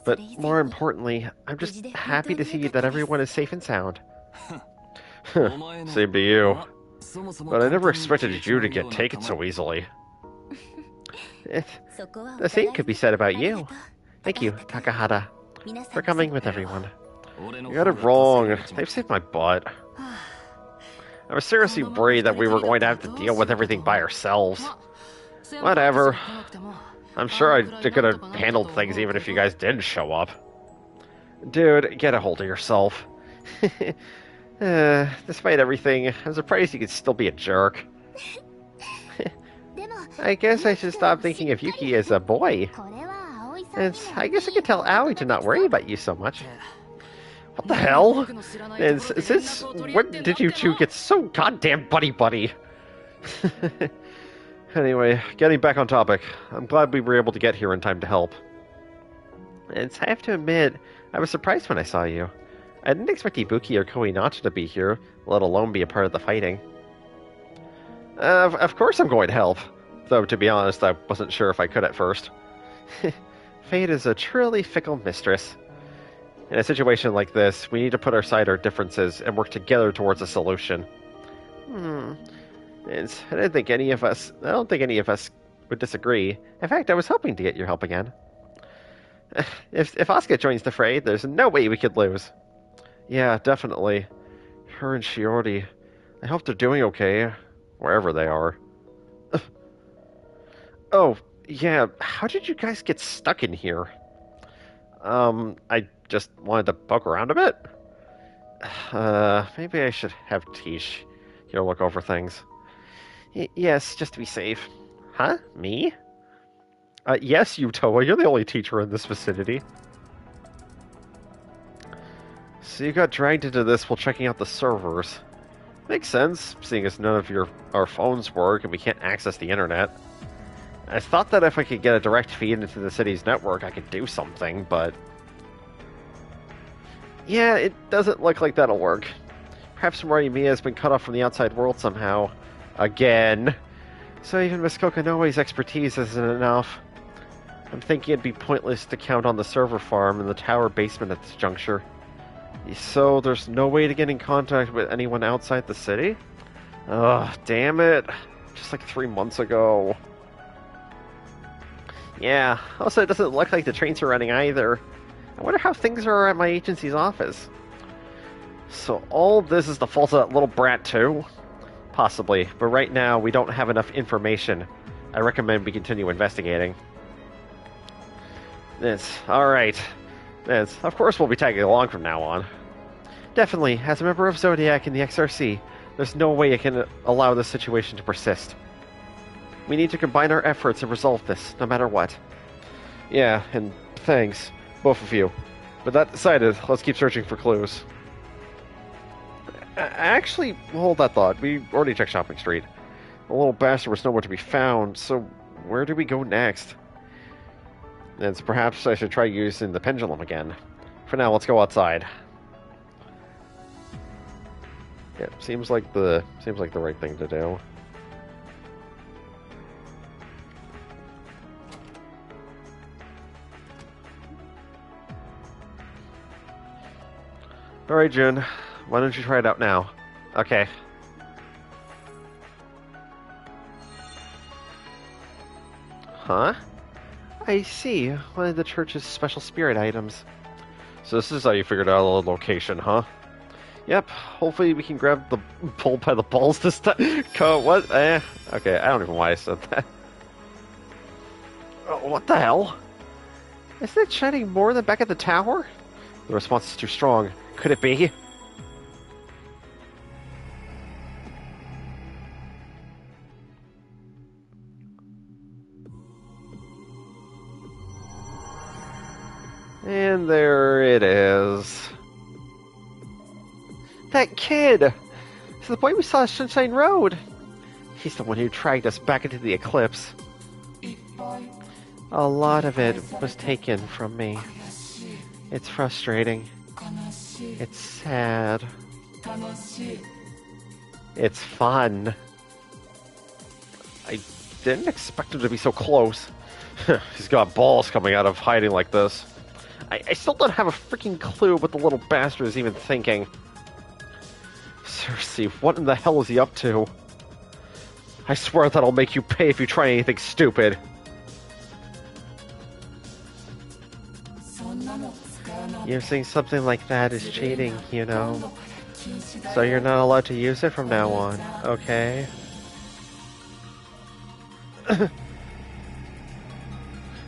But more importantly, I'm just happy to see that everyone is safe and sound. Same to you. But I never expected you to get taken so easily. The same could be said about you. Thank you, Takahata, for coming with everyone. You got it wrong. They've saved my butt. I was seriously worried that we were going to have to deal with everything by ourselves. Whatever. I'm sure I could have handled things even if you guys didn't show up. Dude, get a hold of yourself. Despite everything, I'm surprised you could still be a jerk. I guess I should stop thinking of Yuki as a boy. I guess I could tell Aoi to not worry about you so much. What the hell? And since when did you two get so goddamn buddy-buddy? Anyway, getting back on topic. I'm glad we were able to get here in time to help. And I have to admit, I was surprised when I saw you. I didn't expect Ibuki or Koinachi to be here, let alone be a part of the fighting. Of course I'm going to help. Though, to be honest, I wasn't sure if I could at first. Fate is a truly fickle mistress. In a situation like this, we need to put aside our differences and work together towards a solution. And I don't think any of us would disagree. In fact, I was hoping to get your help again. If Asuka joins the fray, there's no way we could lose. Yeah, definitely. Her and Shiori. I hope they're doing okay, wherever they are. Oh, yeah, how did you guys get stuck in here? I just wanted to poke around a bit. Maybe I should have Tish here look over things. Yes, just to be safe. Huh? Me? Yes, Utoa, you're the only teacher in this vicinity. So you got dragged into this while checking out the servers. Makes sense, seeing as none of our phones work and we can't access the internet. I thought that if I could get a direct feed into the city's network, I could do something, but... yeah, it doesn't look like that'll work. Perhaps Morimiya has been cut off from the outside world somehow. Again. So even Miss Kokinoe's expertise isn't enough. I'm thinking it'd be pointless to count on the server farm and the tower basement at this juncture. So there's no way to get in contact with anyone outside the city? Ugh, damn it. Just like 3 months ago. Yeah, also it doesn't look like the trains are running either. I wonder how things are at my agency's office. So all this is the fault of that little brat too? Possibly, but right now we don't have enough information. I recommend we continue investigating. Alright. Of course we'll be tagging along from now on. Definitely, as a member of Zodiac in the X.R.C, there's no way I can allow this situation to persist. We need to combine our efforts and resolve this, no matter what. Yeah, and thanks, both of you. With that decided, let's keep searching for clues. Actually, hold that thought. We already checked Shopping Street. The little bastard was nowhere to be found, so where do we go next? And perhaps I should try using the pendulum again. For now, let's go outside. Yeah, seems like the right thing to do. Alright, Jun. Why don't you try it out now? Okay. Huh? I see. One of the church's special spirit items. So this is how you figured out the location, huh? Yep. Hopefully we can grab the bull by the balls this time. What? Okay, I don't even know why I said that. Oh, what the hell? Isn't it shining more than back at the tower? The response is too strong. Could it be? And there it is. That kid! It's the boy we saw at Sunshine Road! He's the one who dragged us back into the eclipse. A lot of it was taken from me. It's frustrating. It's sad. It's fun. I didn't expect him to be so close. He's got balls coming out of hiding like this. I still don't have a freaking clue what the little bastard is even thinking. Seriously, what in the hell is he up to? I swear that I'll make you pay if you try anything stupid. Using something like that is cheating, you know. So you're not allowed to use it from now on, okay?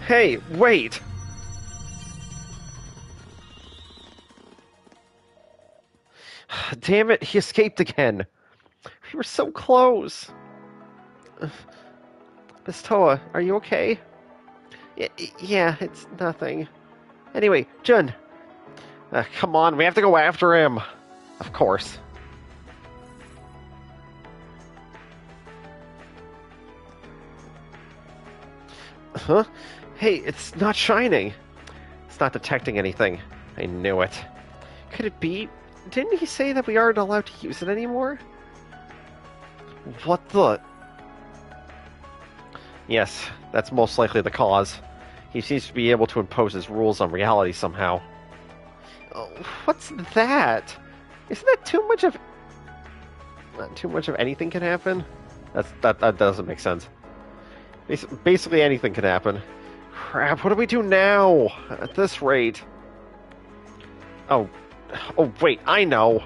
Hey, wait! Damn it, he escaped again. We were so close. Miss Toa, are you okay? Yeah, it's nothing. Anyway, Jun. Come on, we have to go after him. Of course. Huh? Hey, it's not shining. It's not detecting anything. I knew it. Could it be? Didn't he say that we aren't allowed to use it anymore? What the? Yes, that's most likely the cause. He seems to be able to impose his rules on reality somehow. Oh, what's that? Isn't that too much of... Not too much of anything can happen? That doesn't make sense. Basically anything can happen. Crap, what do we do now? At this rate. Oh, wait, I know.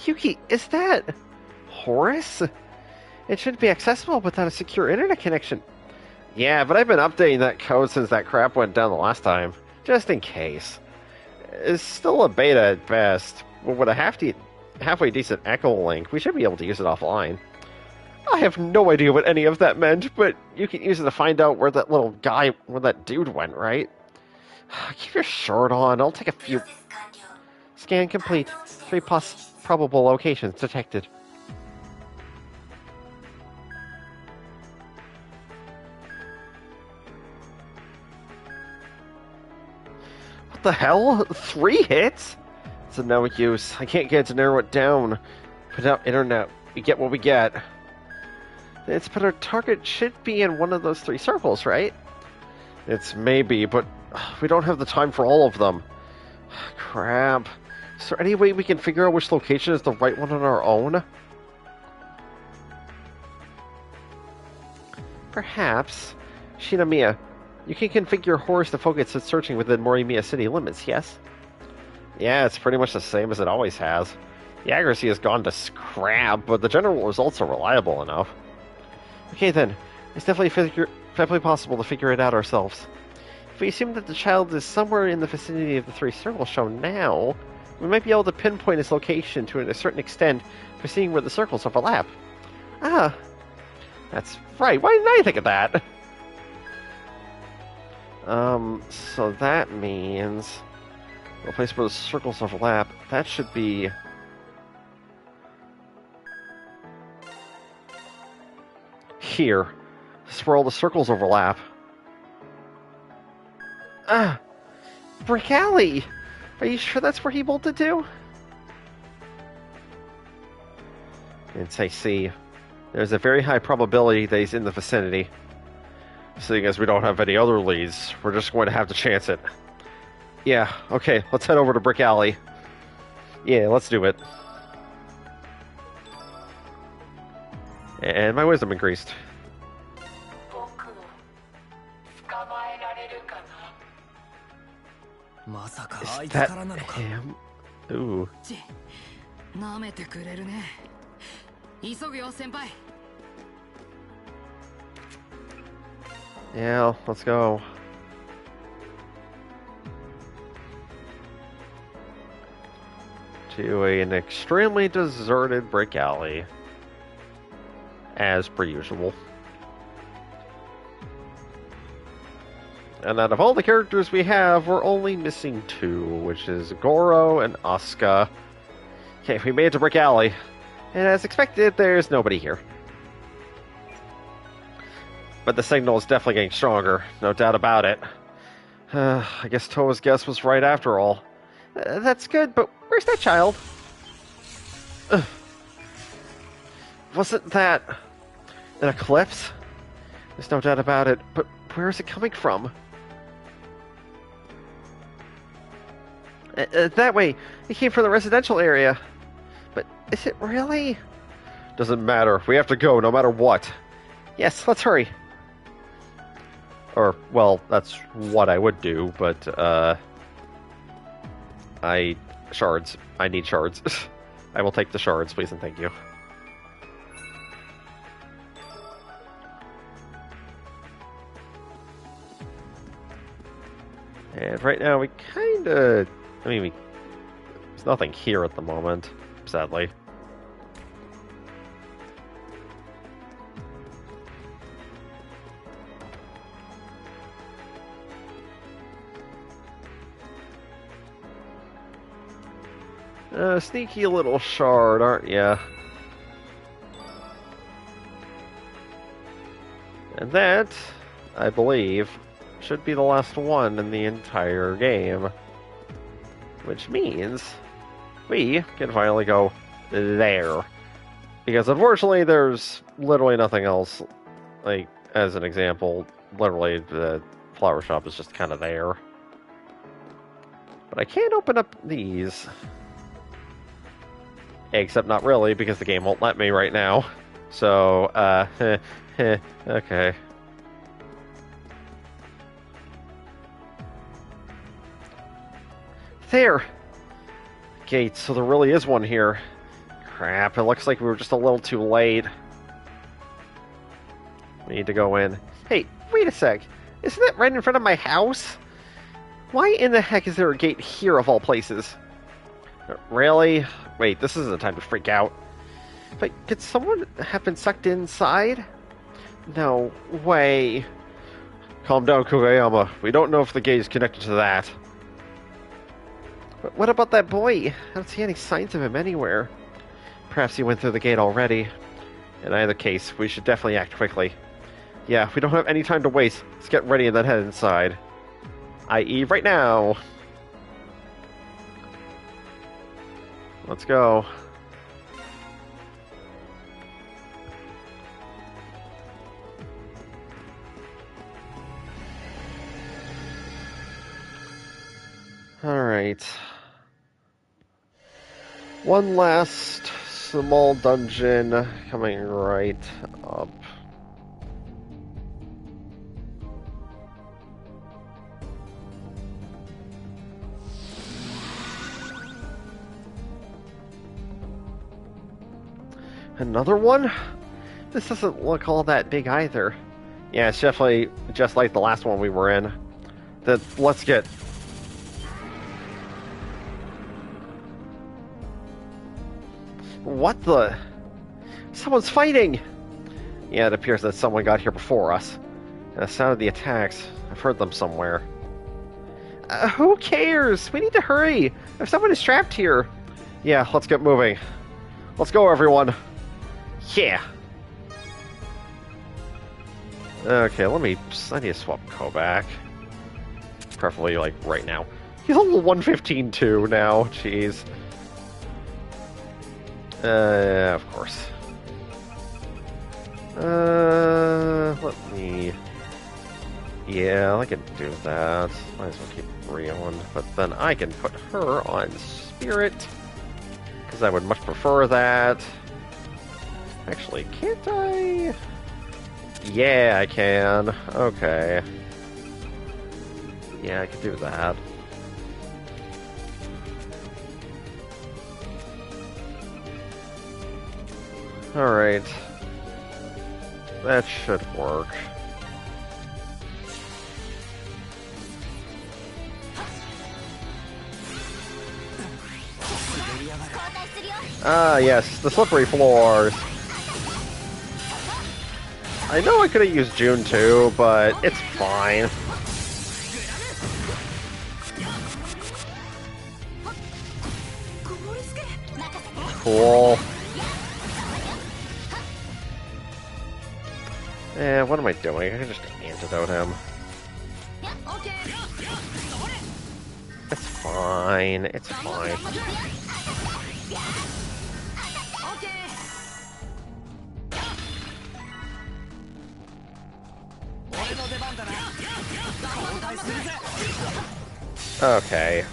Yuki, is that Horus? It shouldn't be accessible without a secure internet connection. Yeah, but I've been updating that code since that crap went down the last time. Just in case. It's still a beta at best. But with a halfway decent echo link, we should be able to use it offline. I have no idea what any of that meant, but you can use it to find out where that dude went, right? Keep your shirt on, I'll take a few... Scan complete. 3 probable locations detected. What the hell? 3 hits? It's of no use. I can't get it to narrow it down. Without internet, we get what we get. But our target should be in one of those 3 circles, right? It's maybe, but we don't have the time for all of them. Crap. Is there any way we can figure out which location is the right one on our own? Perhaps. Shinamiya, you can configure Horus to focus its searching within Morimiya city limits, yes? Yeah, it's pretty much the same as it always has. The accuracy has gone to scrap, but the general results are reliable enough. Okay then, it's definitely possible to figure it out ourselves. If we assume that the child is somewhere in the vicinity of the 3 circles shown now, we might be able to pinpoint its location to a certain extent for seeing where the circles overlap. Ah, that's right. Why didn't I think of that? So that means the place where the circles overlap, that should be... here. This is where all the circles overlap. Ah! Brick Alley! Are you sure that's where he bolted to? Since I see, there's a very high probability that he's in the vicinity. Seeing as we don't have any other leads, we're just going to have to chance it. Yeah, okay, let's head over to Brick Alley. Yeah, let's do it. And my wisdom increased. Is that him? Ooh. Yeah, let's go. To an extremely deserted brick alley. As per usual. And out of all the characters we have, we're only missing 2, which is Goro and Asuka. Okay, we made it to Brick Alley. And as expected, there's nobody here. But the signal is definitely getting stronger, no doubt about it. I guess Toa's guess was right after all. That's good, but where's that child? Wasn't that an eclipse? There's no doubt about it, but where is it coming from? That way. It came from the residential area. But is it really? Doesn't matter. We have to go no matter what. Yes, let's hurry. Or, well, that's what I would do, but, shards. I need shards. I will take the shards, please and thank you. And right now we kinda... I mean, there's nothing here at the moment, sadly. Sneaky little shard, aren't ya? And that, I believe, should be the last one in the entire game. Which means we can finally go there. Because unfortunately there's literally nothing else. Like, as an example, literally the flower shop is just kind of there. But I can't open up these. Except not really, because the game won't let me right now. So, okay. There! Gate, so there really is one here. Crap, it looks like we were just a little too late. We need to go in. Hey, wait a sec. Isn't that right in front of my house? Why in the heck is there a gate here of all places? Really? Wait, this isn't the time to freak out. But could someone have been sucked inside? No way. Calm down, Kugayama. We don't know if the gate is connected to that. But what about that boy? I don't see any signs of him anywhere. Perhaps he went through the gate already. In either case, we should definitely act quickly. Yeah, we don't have any time to waste. Let's get ready and then head inside. I.e. right now. Let's go. Alright. One last small dungeon coming right up. Another one? This doesn't look all that big either. Yeah, it's definitely just like the last one we were in. Then let's get... What the? Someone's fighting! Yeah, it appears that someone got here before us. And the sound of the attacks, I've heard them somewhere. Who cares? We need to hurry! If someone is trapped here! Yeah, let's get moving. Let's go, everyone! Yeah! Okay, I need to swap Ko back. Preferably, like, right now. He's level 115 too now, jeez. Of course. Let me... Yeah, I can do that. Might as well keep Bree on. But then I can put her on Spirit. Because I would much prefer that. Actually, can't I? Yeah, I can. Okay. Yeah, I can do that. Alright. That should work. Ah, yes, the slippery floors. I know I could have used June too, but it's fine. Cool. Eh, what am I doing? I can just antidote him. It's fine. It's fine. Okay.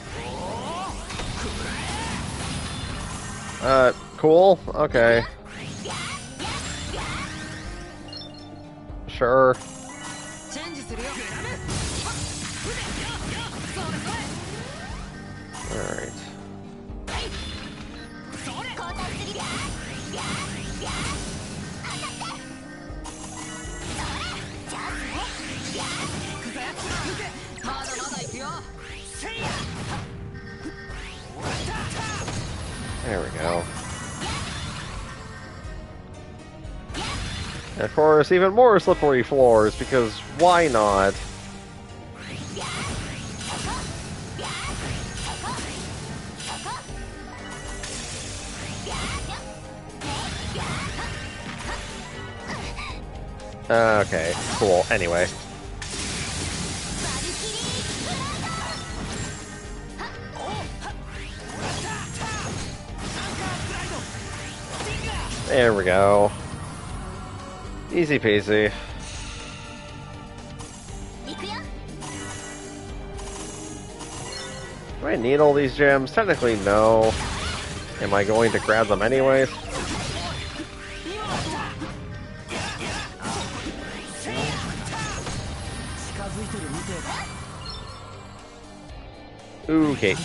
Cool? Okay. Sure. Alright. There we go. And of course, even more slippery floors, because why not? Okay, cool. Anyway. There we go. Easy peasy. Do I need all these gems? Technically, no. Am I going to grab them anyways? Okay.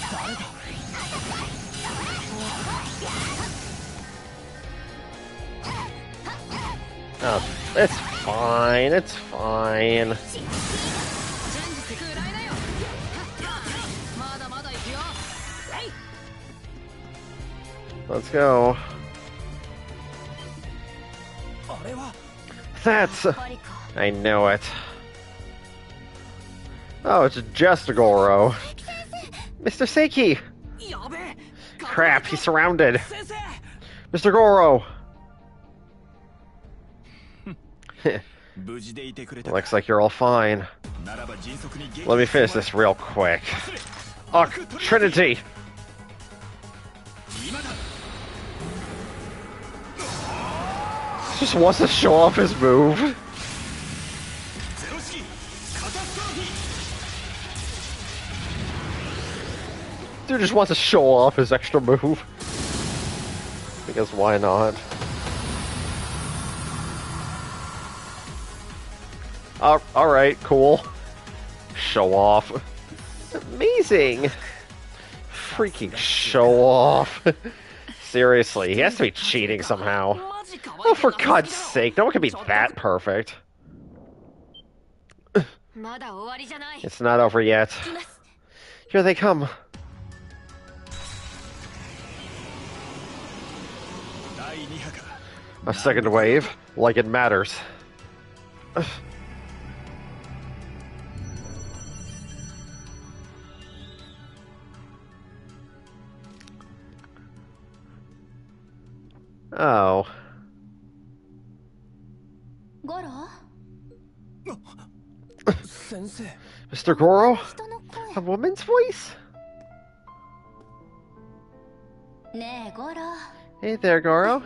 Oh, it's fine, it's fine. Let's go. That's... I know it. Oh, it's just a Goro. Mr. Seiki! Crap, he's surrounded. Mr. Goro! Looks like you're all fine. Let me finish this real quick. Oh, Trinity! Just wants to show off his move. Dude just wants to show off his extra move. Because why not? Alright, cool. Show off. Amazing! Freaking show off. Seriously, he has to be cheating somehow. Oh, for God's sake, no one can be that perfect. It's not over yet. Here they come. A second wave, like it matters. Oh. Mr. Goro? A woman's voice? Hey there, Goro.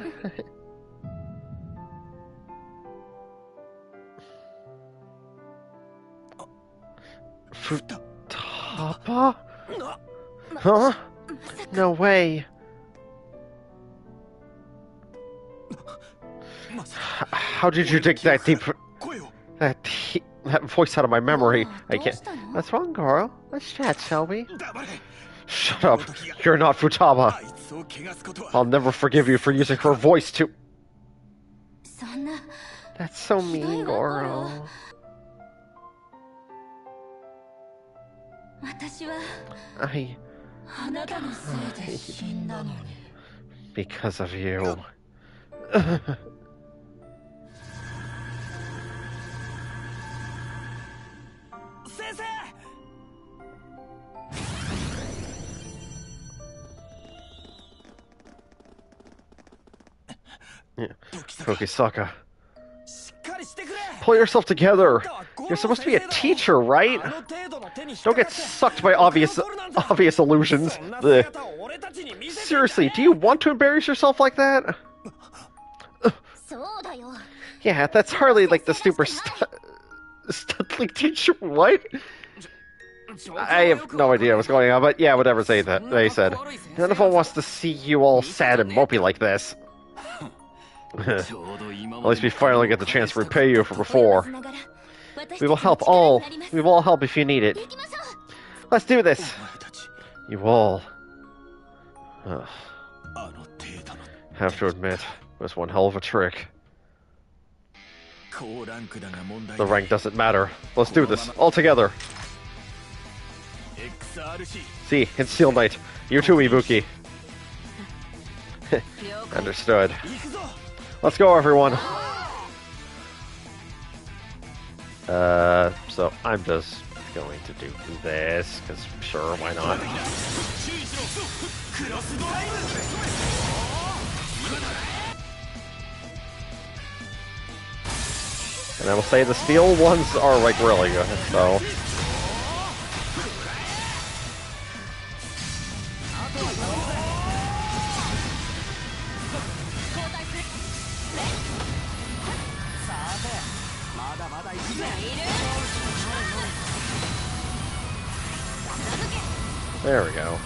Futaba? Huh? No way. How did you dig that deep? That voice out of my memory. I can't. What's wrong, Goro? Let's chat, shall we? Shut up. You're not Futaba. I'll never forgive you for using her voice to... That's so mean, Goro. Because of you. Kokisaka. Pull yourself together. You're supposed to be a teacher, right? Don't get sucked by obvious illusions. Ugh. Seriously, do you want to embarrass yourself like that? Yeah, that's hardly like the super studly teacher. What? I have no idea what's going on, but yeah, whatever they said. None of them wants to see you all sad and mopey like this. At least we finally get the chance to repay you for before. We will help all. We will all help if you need it. Let's do this. You all. Have to admit, it was one hell of a trick. The rank doesn't matter. Let's do this all together. See, it's Steel Knight. You too, Ibuki. Understood. Let's go, everyone. So I'm just going to do this, because sure, why not? And I will say the steel ones are, like, really good, so... There we go.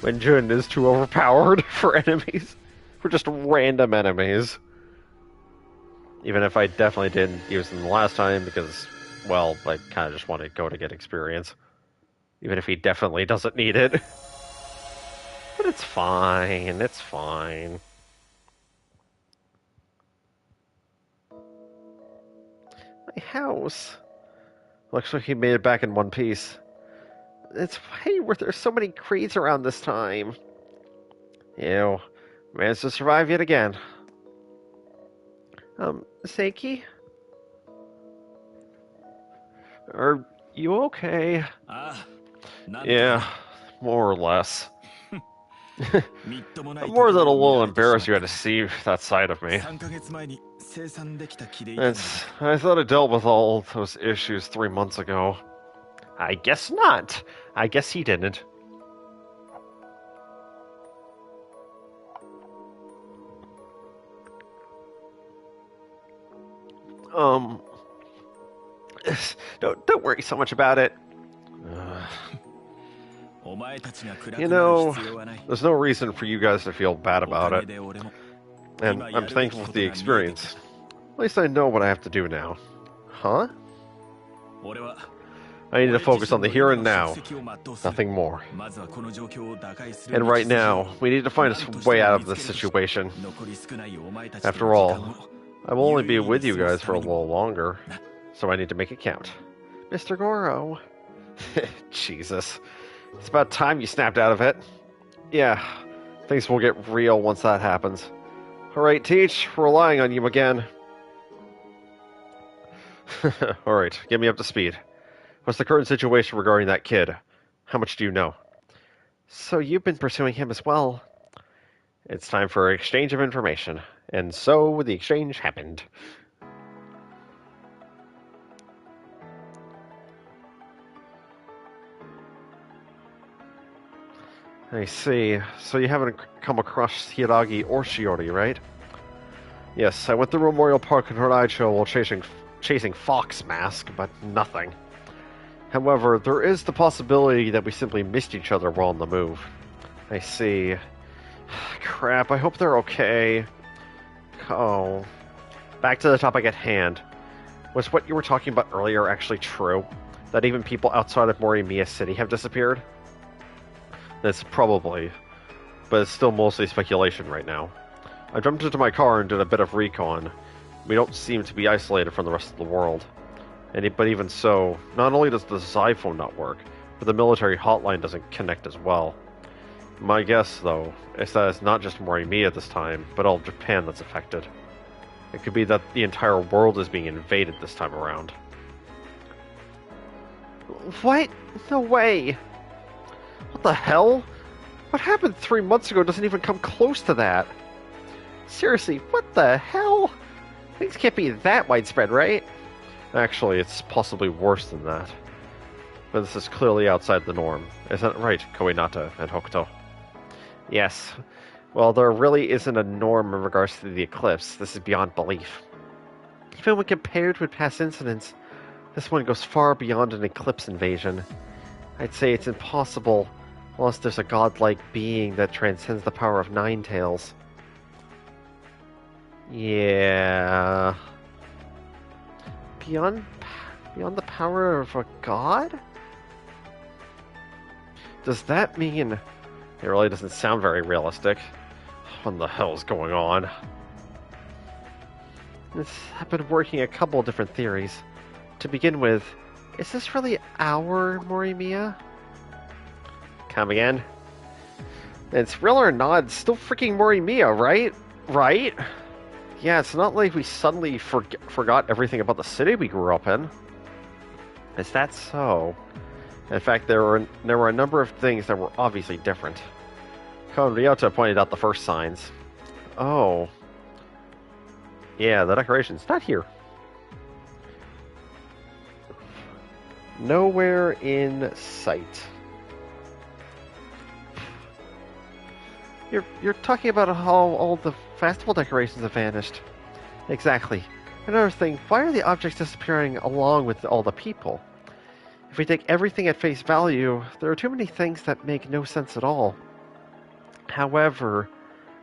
When Jun is too overpowered for enemies. For just random enemies. Even if I definitely didn't use them the last time because, well, I kind of just want to go to get experience. Even if he definitely doesn't need it. But it's fine, it's fine. My house. Looks like he made it back in one piece. It's hey, where there's so many crates around this time. Ew. Managed to survive yet again. Seiki? Are you okay? Yeah, more or less. I'm more than a little embarrassed you had to see that side of me. I thought I dealt with all those issues 3 months ago. I guess not. I guess he didn't. Don't worry so much about it. You know, there's no reason for you guys to feel bad about it. And I'm thankful for the experience. At least I know what I have to do now. Huh? I need to focus on the here and now. Nothing more. And right now, we need to find a way out of this situation. After all, I will only be with you guys for a little longer. So I need to make it count. Mr. Goro. Jesus. It's about time you snapped out of it. Yeah, things will get real once that happens. Alright, Teach, we're relying on you again. Alright, get me up to speed. What's the current situation regarding that kid? How much do you know? So you've been pursuing him as well. It's time for an exchange of information. And so the exchange happened. I see. So you haven't come across Hiragi or Shiori, right? Yes, I went through Memorial Park in Hokkaido while chasing Fox Mask, but nothing. However, there is the possibility that we simply missed each other while on the move. I see. Crap, I hope they're okay. Oh. Back to the topic at hand. Was what you were talking about earlier actually true? That even people outside of Morimiya City have disappeared? That's probably, but it's still mostly speculation right now. I jumped into my car and did a bit of recon. We don't seem to be isolated from the rest of the world. But even so, not only does the Zyphone not work, but the military hotline doesn't connect as well. My guess, though, is that it's not just Morimiya this time, but all of Japan that's affected. It could be that the entire world is being invaded this time around. What? No way! What the hell? What happened 3 months ago doesn't even come close to that. Seriously, what the hell? Things can't be that widespread, right? Actually, it's possibly worse than that. But this is clearly outside the norm. Isn't it right, Koinata and Hokuto? Yes. Well, there really isn't a norm in regards to the eclipse. This is beyond belief. Even when compared with past incidents, this one goes far beyond an eclipse invasion. I'd say it's impossible unless there's a godlike being that transcends the power of Nine Tails. Yeah. Beyond the power of a god? Does that mean... It really doesn't sound very realistic. What the hell is going on? I've been working a couple of different theories. To begin with, is this really our Morimiya? Come again? It's real or not, it's still freaking Morimiya, right? Right? Yeah, it's not like we suddenly forgot everything about the city we grew up in. Is that so? In fact, there were a number of things that were obviously different. Kon Ryota pointed out the first signs. Oh. Yeah, the decoration's not here. Nowhere in sight. You're talking about how all the festival decorations have vanished. Exactly. Another thing, why are the objects disappearing along with all the people? If we take everything at face value, there are too many things that make no sense at all. However,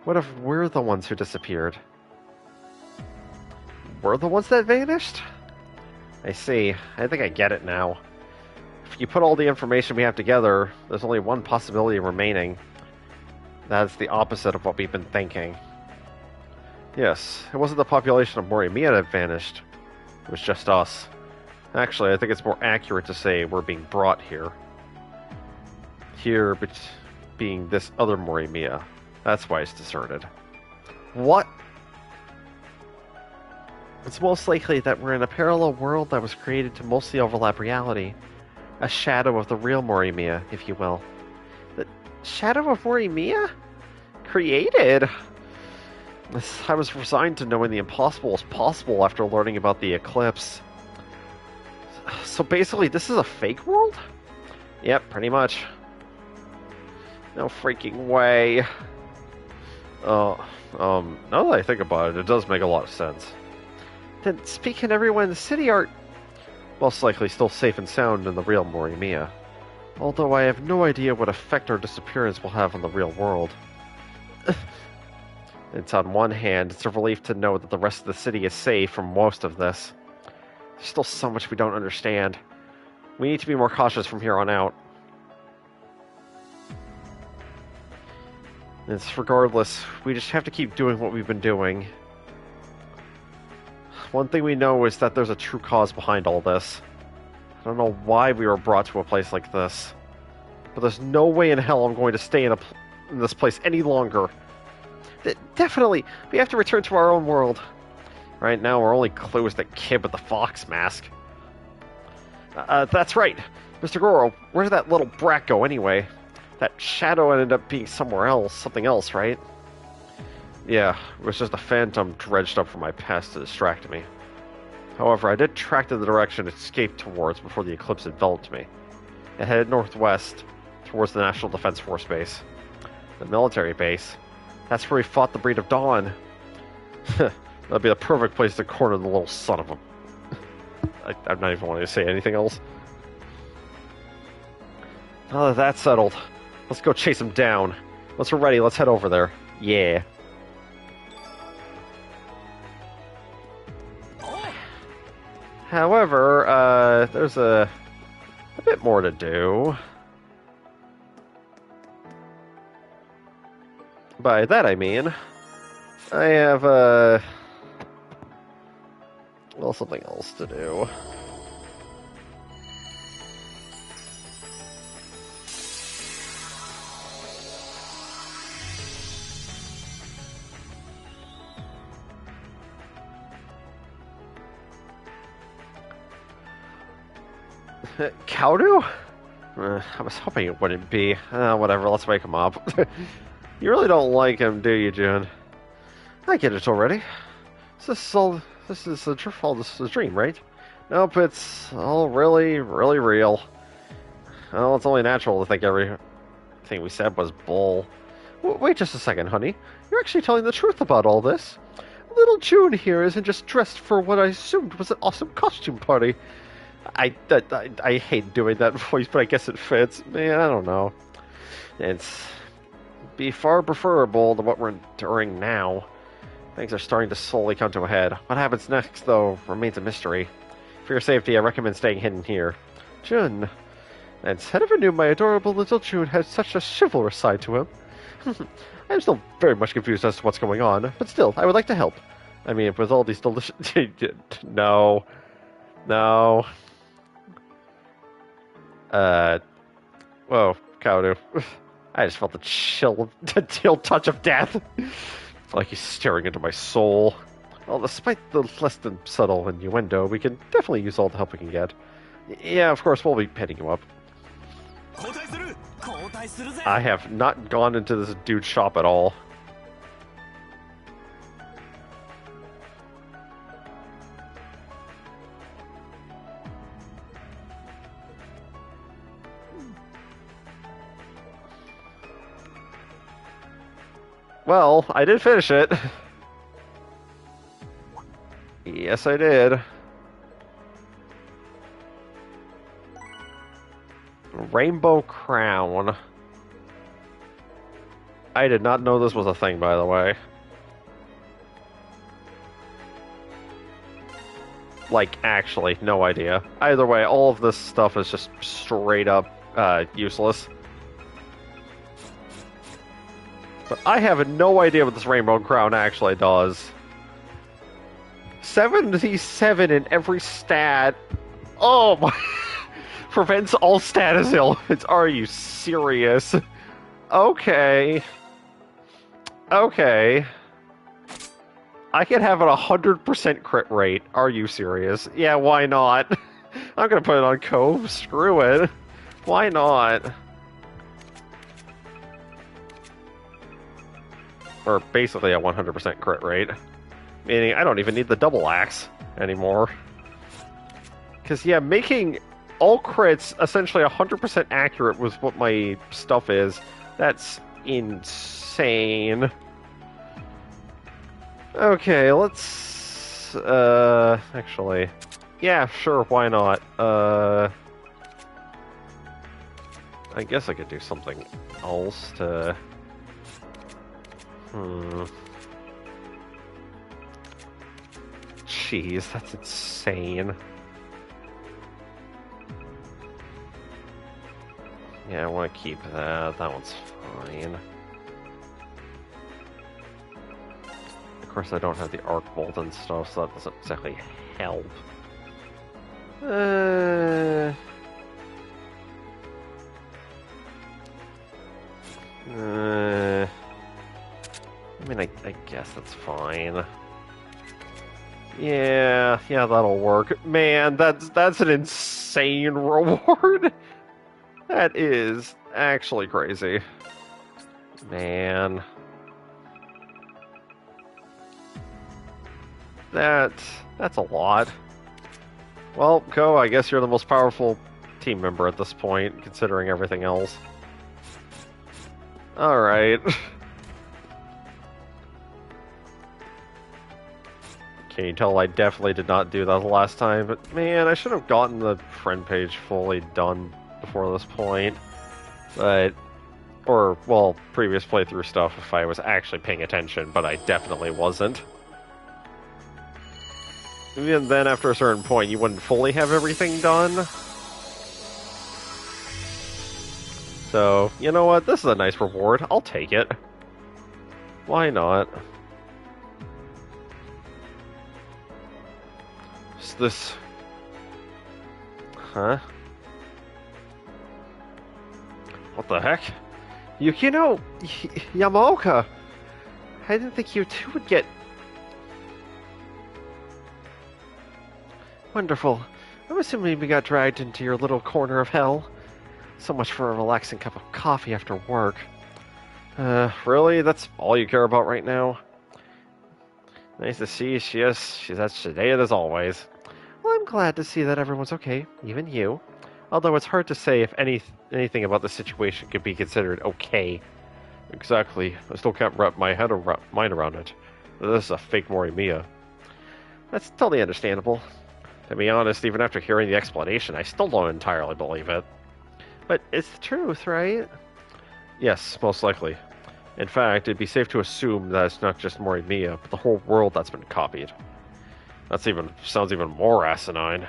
what if we're the ones who disappeared? We're the ones that vanished? I see. I think I get it now. If you put all the information we have together, there's only one possibility remaining. That's the opposite of what we've been thinking. Yes, it wasn't the population of Morimiya that vanished. It was just us. Actually, I think it's more accurate to say we're being brought here. Here, being this other Morimiya. That's why it's deserted. What? It's most likely that we're in a parallel world that was created to mostly overlap reality. A shadow of the real Morimiya, if you will. The shadow of Morimiya? Created? I was resigned to knowing the impossible was possible after learning about the eclipse. So basically, this is a fake world? Yep, pretty much. No freaking way. Now that I think about it, it does make a lot of sense. Then, speaking everyone in the city are most likely still safe and sound in the real Morimiya. Although I have no idea what effect our disappearance will have on the real world. It's on one hand, it's a relief to know that the rest of the city is safe from most of this. There's still so much we don't understand. We need to be more cautious from here on out. It's regardless, we just have to keep doing what we've been doing. One thing we know is that there's a true cause behind all this. I don't know why we were brought to a place like this, but there's no way in hell I'm going to stay in this place any longer. Definitely, we have to return to our own world. Right now, our only clue is the kid with the fox mask. That's right. Mr. Goro, where did that little brat go anyway? That shadow ended up being somewhere else, something else, right? Yeah, it was just a phantom dredged up from my past to distract me. However, I did track to the direction it escaped towards before the eclipse enveloped me. It headed northwest, towards the National Defense Force base. The military base. That's where we fought the Breed of Dawn. That'd be the perfect place to corner the little son of a... I'm not even wanting to say anything else. Now that that's settled, let's go chase him down. Once we're ready, let's head over there. Yeah. However, there's a bit more to do. By that I mean, I have, well, something else to do. Kyoto? I was hoping it wouldn't be. Whatever, let's wake him up. You really don't like him, do you, June? I get it already. This is a dream, right? Nope, it's all really, really real. Well, it's only natural to think everything we said was bull. Wait just a second, honey. You're actually telling the truth about all this. Little June here isn't just dressed for what I assumed was an awesome costume party. I hate doing that voice, but I guess it fits. Man, I don't know. It's be far preferable to what we're enduring now. Things are starting to slowly come to a head. What happens next, though, remains a mystery. For your safety, I recommend staying hidden here. June. I never knew my adorable little June had such a chivalrous side to him. I'm still very much confused as to what's going on, but still, I would like to help. I mean, with all these delicious... No. No. Whoa, Kyoto. I just felt the chill touch of death. Like he's staring into my soul. Well, despite the less than subtle innuendo, we can definitely use all the help we can get. Yeah, of course, we'll be petting you up. I have not gone into this dude's shop at all. Well, I did finish it. Yes, I did. Rainbow Crown. I did not know this was a thing, by the way. Like, actually, no idea. Either way, all of this stuff is just straight up useless. But I have no idea what this Rainbow Crown actually does. 77 in every stat. Oh my... Prevents all status ailments. Are you serious? Okay. Okay. I could have a 100% crit rate. Are you serious? Yeah, why not? I'm gonna put it on Cove. Screw it. Why not? Or basically a 100% crit rate. Meaning I don't even need the double axe anymore. Because, yeah, making all crits essentially 100% accurate was what my stuff is. That's insane. Okay, let's... actually... Yeah, sure, why not? I guess I could do something else to... Jeez, that's insane. Yeah, I want to keep that. That one's fine. Of course, I don't have the arc bolt and stuff, so that doesn't exactly help. I mean, I guess that's fine. Yeah, that'll work. Man, that's an insane reward. That is actually crazy. Man. That's a lot. Well, Ko, I guess you're the most powerful team member at this point, considering everything else. Alright. Can you tell I definitely did not do that the last time, but man, I should have gotten the friend page fully done before this point. But, or, well, previous playthrough stuff if I was actually paying attention, but I definitely wasn't. Even then, after a certain point, you wouldn't fully have everything done. So, you know what? This is a nice reward. I'll take it. Why not? Is this... Huh? What the heck? Yukino Yamaoka! I didn't think you two would get... Wonderful. I'm assuming we got dragged into your little corner of hell. So much for a relaxing cup of coffee after work. Really? That's all you care about right now? Nice to see you. She's as sedated as always. Well, I'm glad to see that everyone's okay, even you. Although it's hard to say if anything about the situation could be considered okay. Exactly. I still can't wrap my mind around it. This is a fake Morimiya. That's totally understandable. To be honest, even after hearing the explanation, I still don't entirely believe it. But it's the truth, right? Yes, most likely. In fact, it'd be safe to assume that it's not just Morimiya, but the whole world that's been copied. Sounds even more asinine.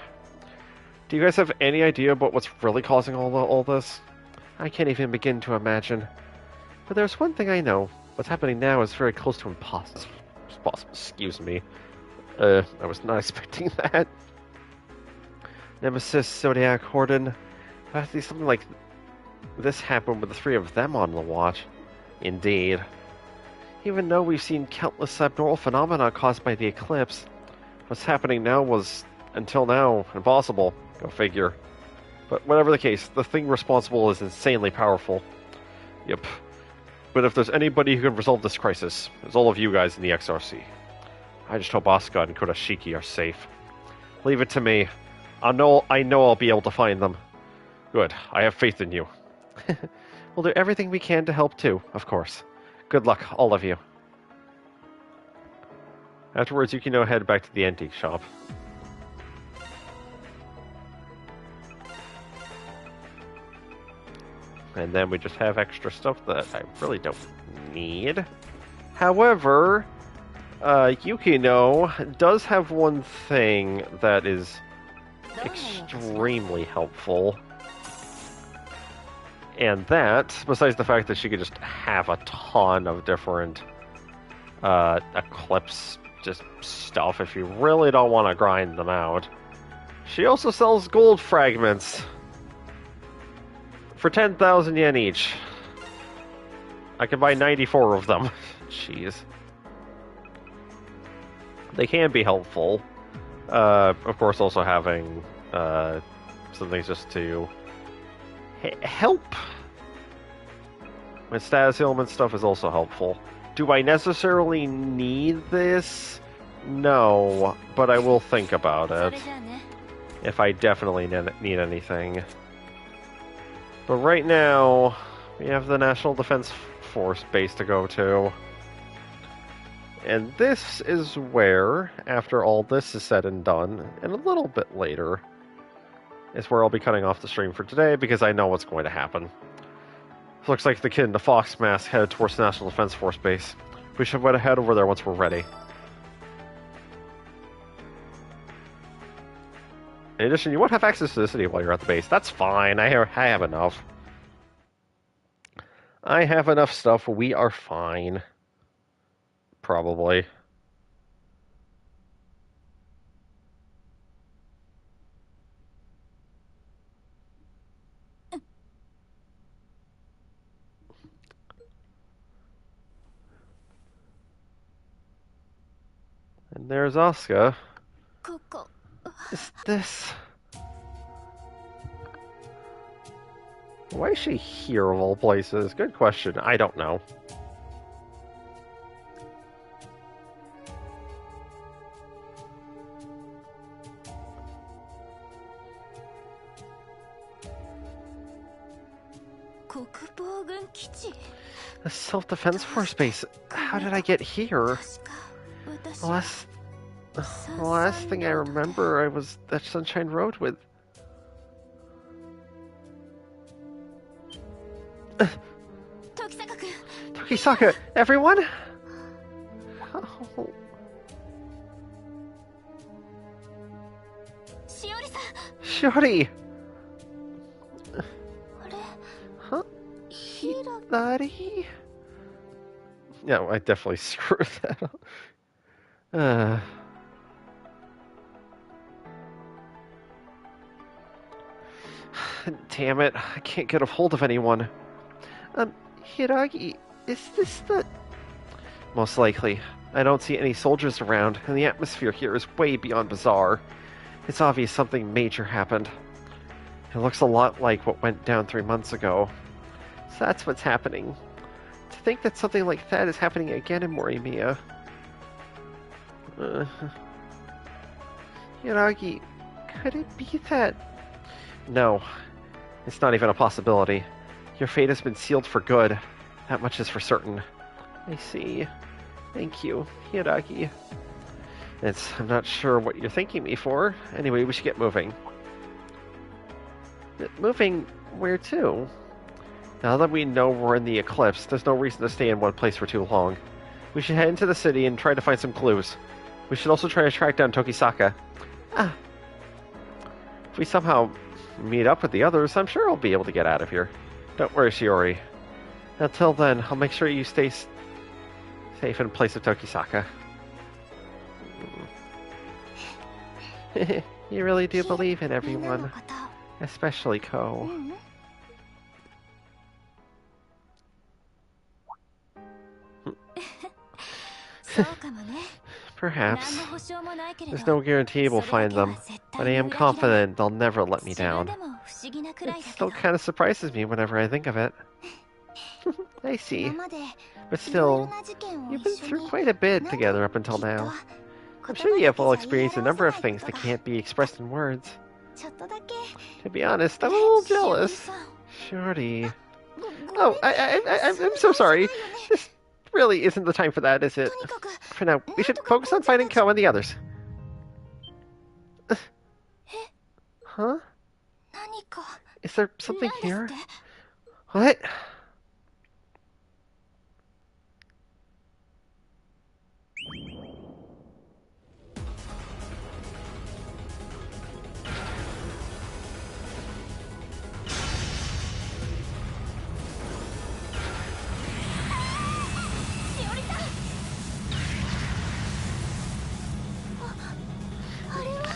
Do you guys have any idea about what's really causing all this? I can't even begin to imagine. But there's one thing I know. What's happening now is very close to impossible. Excuse me. I was not expecting that. Nemesis, Zodiac, Horden. Something like This happened with the three of them on the watch. Indeed. Even though we've seen countless abnormal phenomena caused by the eclipse, what's happening now was, until now, impossible. Go figure. But whatever the case, the thing responsible is insanely powerful. Yep. But if there's anybody who can resolve this crisis, it's all of you guys in the X.R.C. I just hope Asuka and Kurashiki are safe. Leave it to me. I know I'll be able to find them. Good. I have faith in you. We'll do everything we can to help too, of course. Good luck, all of you. Afterwards, Yukino head back to the antique shop. And then we just have extra stuff that I really don't need. However, Yukino does have one thing that is extremely helpful. And that, besides the fact that she could just have a ton of different Eclipse just stuff if you really don't want to grind them out, she also sells gold fragments for 10,000 yen each. I can buy 94 of them. Jeez. They can be helpful. Of course, also having some things just to help with status ailment stuff is also helpful. Do I necessarily need this? No, but I will think about it if I definitely need anything. But right now, we have the National Defense Force base to go to. And this is where, after all this is said and done, and a little bit later, is where I'll be cutting off the stream for today, because I know what's going to happen. Looks like the kid in the fox mask headed towards the National Defense Force base. We should head over there once we're ready. In addition, you won't have access to the city while you're at the base. That's fine. I have enough. I have enough stuff. We are fine. Probably. And there's Asuka. Is this... Why is she here of all places? Good question. I don't know. The Self-Defense Force base. How did I get here? The last thing I remember, I was at Sunshine Road with... Tokisaka, everyone? Oh. Shiori! Huh? Hidari? No, I definitely screwed that up. Damn it, I can't get a hold of anyone. Hiragi, is this the... Most likely. I don't see any soldiers around, and the atmosphere here is way beyond bizarre. It's obvious something major happened. It looks a lot like what went down 3 months ago. So that's what's happening. To think that something like that is happening again in Morimiya. Hiragi, could it be that... No, it's not even a possibility. Your fate has been sealed for good. That much is for certain. I see. Thank you, Hiragi. I'm not sure what you're thanking me for. Anyway, we should get moving. Moving where to? Now that we know we're in the eclipse, there's no reason to stay in one place for too long. We should head into the city and try to find some clues. We should also try to track down Tokisaka. If we somehow meet up with the others, I'm sure I'll be able to get out of here. Don't worry, Shiori. Until then, I'll make sure you stay safe in place of Tokisaka. You really do believe in everyone. Especially Ko. Perhaps. There's no guarantee we'll find them, but I am confident they'll never let me down. It still kind of surprises me whenever I think of it. I see. But still, you've been through quite a bit together up until now. I'm sure you have all experienced a number of things that can't be expressed in words. To be honest, I'm a little jealous. Shorty. Oh, I'm so sorry. This really isn't the time for that, is it? For now, we should focus on finding Ko and the others. Huh? Is there something here? What?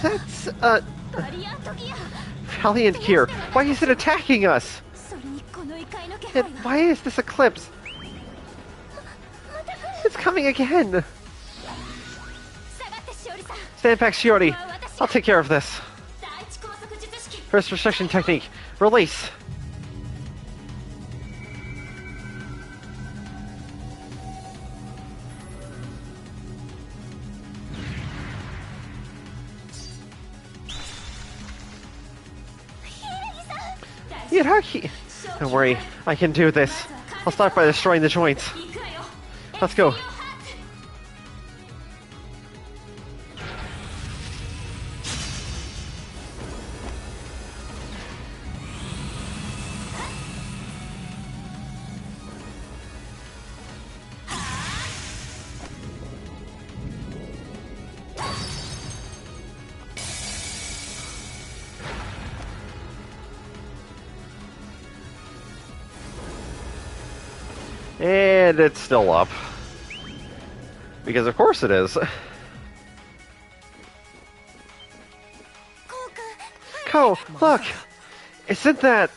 That's, Valiant here. Why is it attacking us? And why is this eclipse? It's coming again. Stand back, Shiori. I'll take care of this. First restriction technique. Release. Hiraki! Don't worry, I can do this. I'll start by destroying the joints. Let's go. And it's still up. Because of course it is. Ko, look! Isn't that...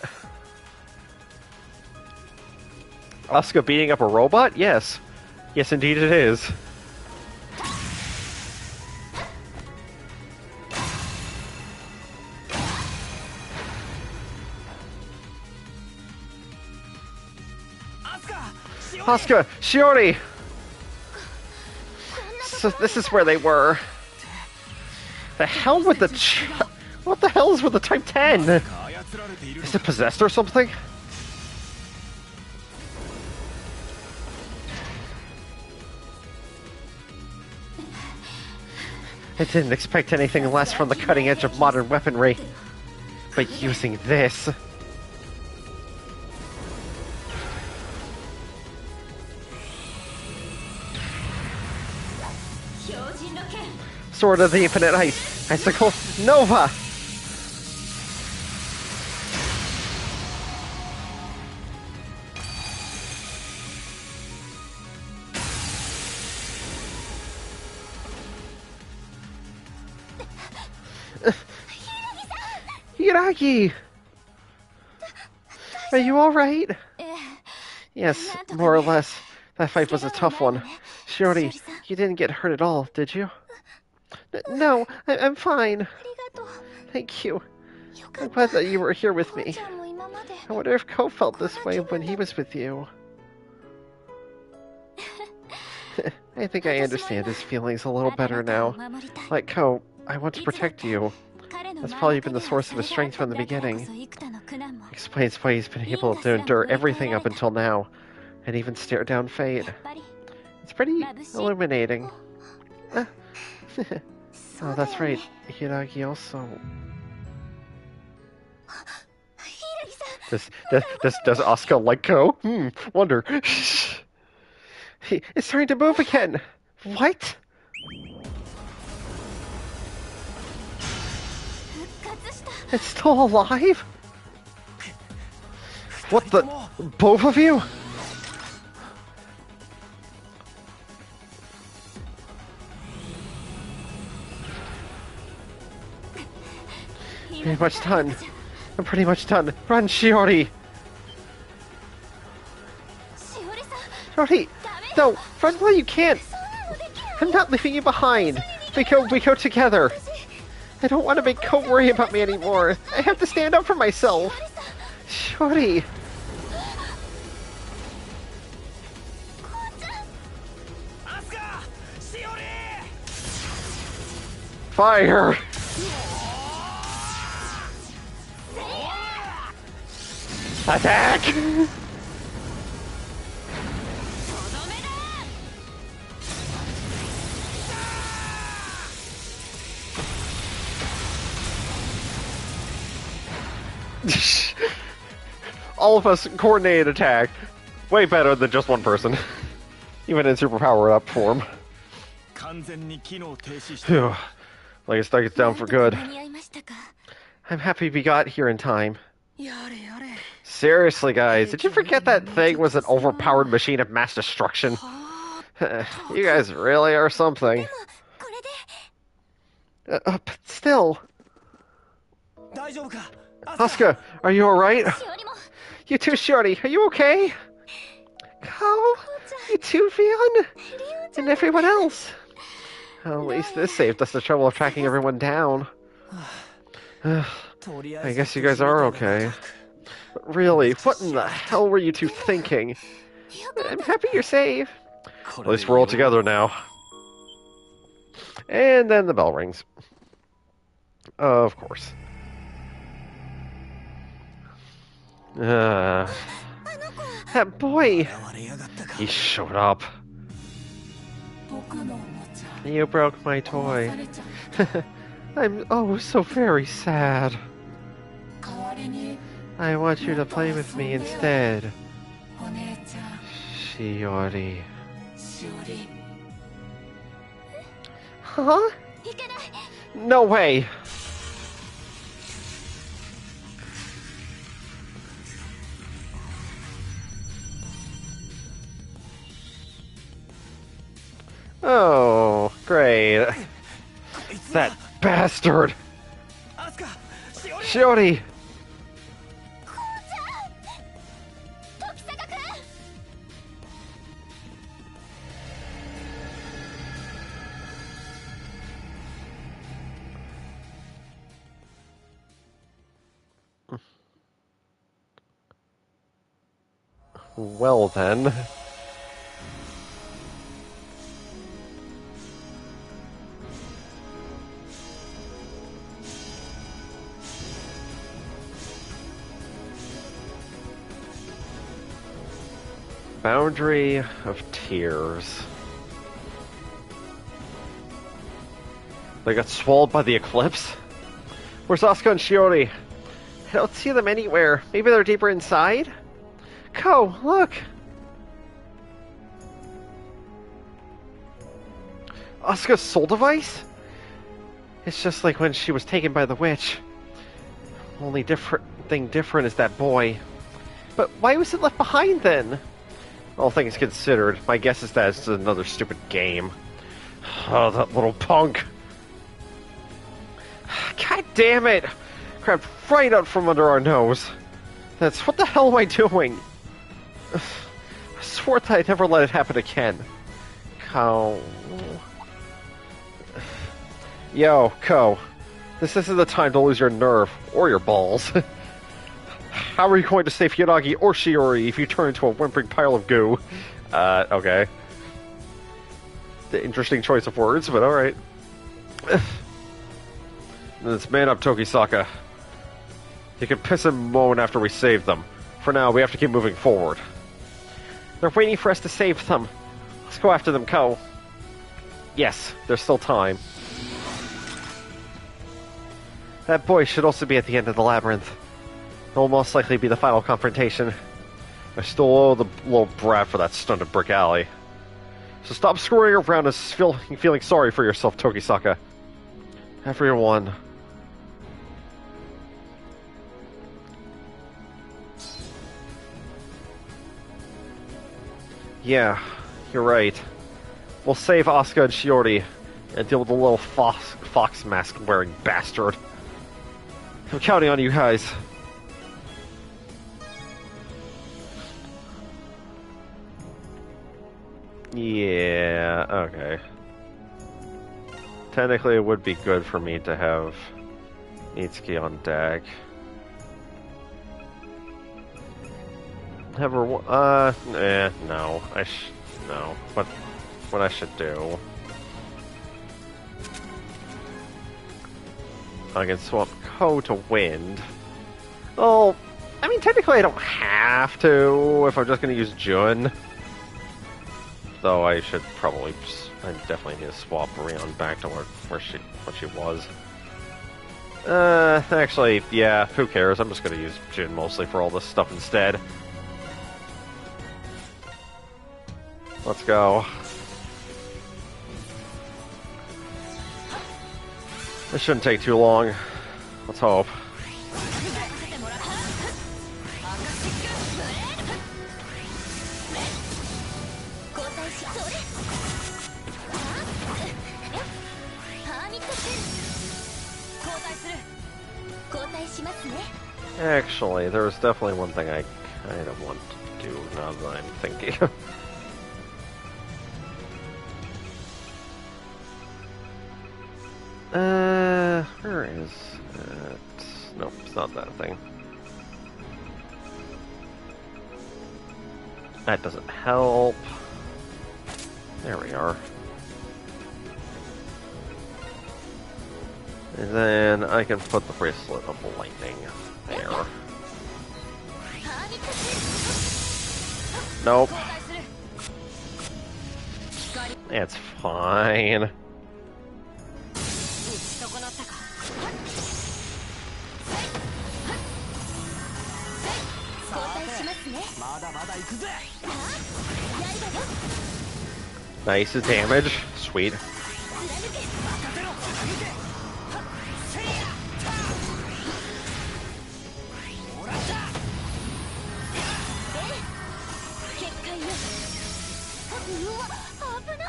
Asuka beating up a robot? Yes. Yes, indeed it is. Asuka! Shiori! So this is where they were. The hell with the... What the hell is with the Type 10? Is it possessed or something? I didn't expect anything less from the cutting edge of modern weaponry. But using this... Sword of the Infinite Ice, Icicle Nova! Hiraki! Are you alright? Yes, more or less. That fight was a tough one. Shiori, you didn't get hurt at all, did you? No, I'm fine. Thank you. I'm glad that you were here with me. I wonder if Ko felt this way when he was with you. I think I understand his feelings a little better now. Like Ko, I want to protect you. That's probably been the source of his strength from the beginning. Explains why he's been able to endure everything up until now, and even stare down fate. It's pretty illuminating. Oh, that's right. Hiragi also... Does Asuka like Ko? Wonder. It's starting to move again. What? It's still alive? What the... Both of you? Pretty much done. I'm pretty much done. Run, Shiori! Shiori! No! Run while you can! I'm not leaving you behind. We go together. I don't want to make Ko worry about me anymore. I have to stand up for myself. Shiori. Fire! Attack! All of us coordinated attack. Way better than just one person. Even in superpower up form. Phew. Like it's stuck it down for good. I'm happy we got here in time. Seriously, guys, did you forget that thing was an overpowered machine of mass destruction? You guys really are something. But still... Asuka, are you alright? You too, Shiori, are you okay? Ko? You too, Vion? And everyone else? Well, at least this saved us the trouble of tracking everyone down. I guess you guys are okay. But really, what in the hell were you two thinking? I'm happy you're safe. At least we're all together now. And then the bell rings. Of course. That boy! He showed up. You broke my toy. I'm oh so very sad. I want you to play with me instead. Shiori. Huh? No way! Oh, great. That bastard! Shiori! Well then... Boundary of Tears. They got swallowed by the eclipse? Where's Asuka and Shiori? I don't see them anywhere. Maybe they're deeper inside? Ko, look! Asuka's soul device? It's just like when she was taken by the witch. Only thing different is that boy. But why was it left behind then? All things considered, my guess is that it's another stupid game. Oh, that little punk. God damn it! Grabbed right out from under our nose. What the hell am I doing? I swore that I'd never let it happen again. Ko. Yo, Ko. This isn't the time to lose your nerve, or your balls. How are you going to save Hiiragi or Shiori if you turn into a whimpering pile of goo? Okay. The interesting choice of words, but alright. Let's man up, Tokisaka. You can piss and moan after we save them. For now, we have to keep moving forward. They're waiting for us to save them. Let's go after them, Ko. Yes, there's still time. That boy should also be at the end of the labyrinth. It'll most likely be the final confrontation. I still owe the little brat for that stunt at Brick Alley. So stop screwing around and feeling sorry for yourself, Tokisaka. Everyone. Yeah, you're right. We'll save Asuka and Shiori and deal with the little fox mask wearing bastard. I'm counting on you guys. Yeah, okay. technically it would be good for me to have Mitsuki on deck. Have her, no. No. What I should do. I can swap Ko to Wind. Oh, I mean, technically I don't have to if I'm just going to use Jun. Though I should probably, I definitely need to swap Rion back to what she was. Actually, yeah, who cares? I'm just going to use Jun mostly for all this stuff instead. Let's go. This shouldn't take too long. Let's hope. Actually, there's definitely one thing I kind of want to do now that I'm thinking. Where is it? Nope, it's not that thing. That doesn't help. There we are. And then I can put the bracelet of lightning there. Nope. It's fine. Nice damage. Sweet.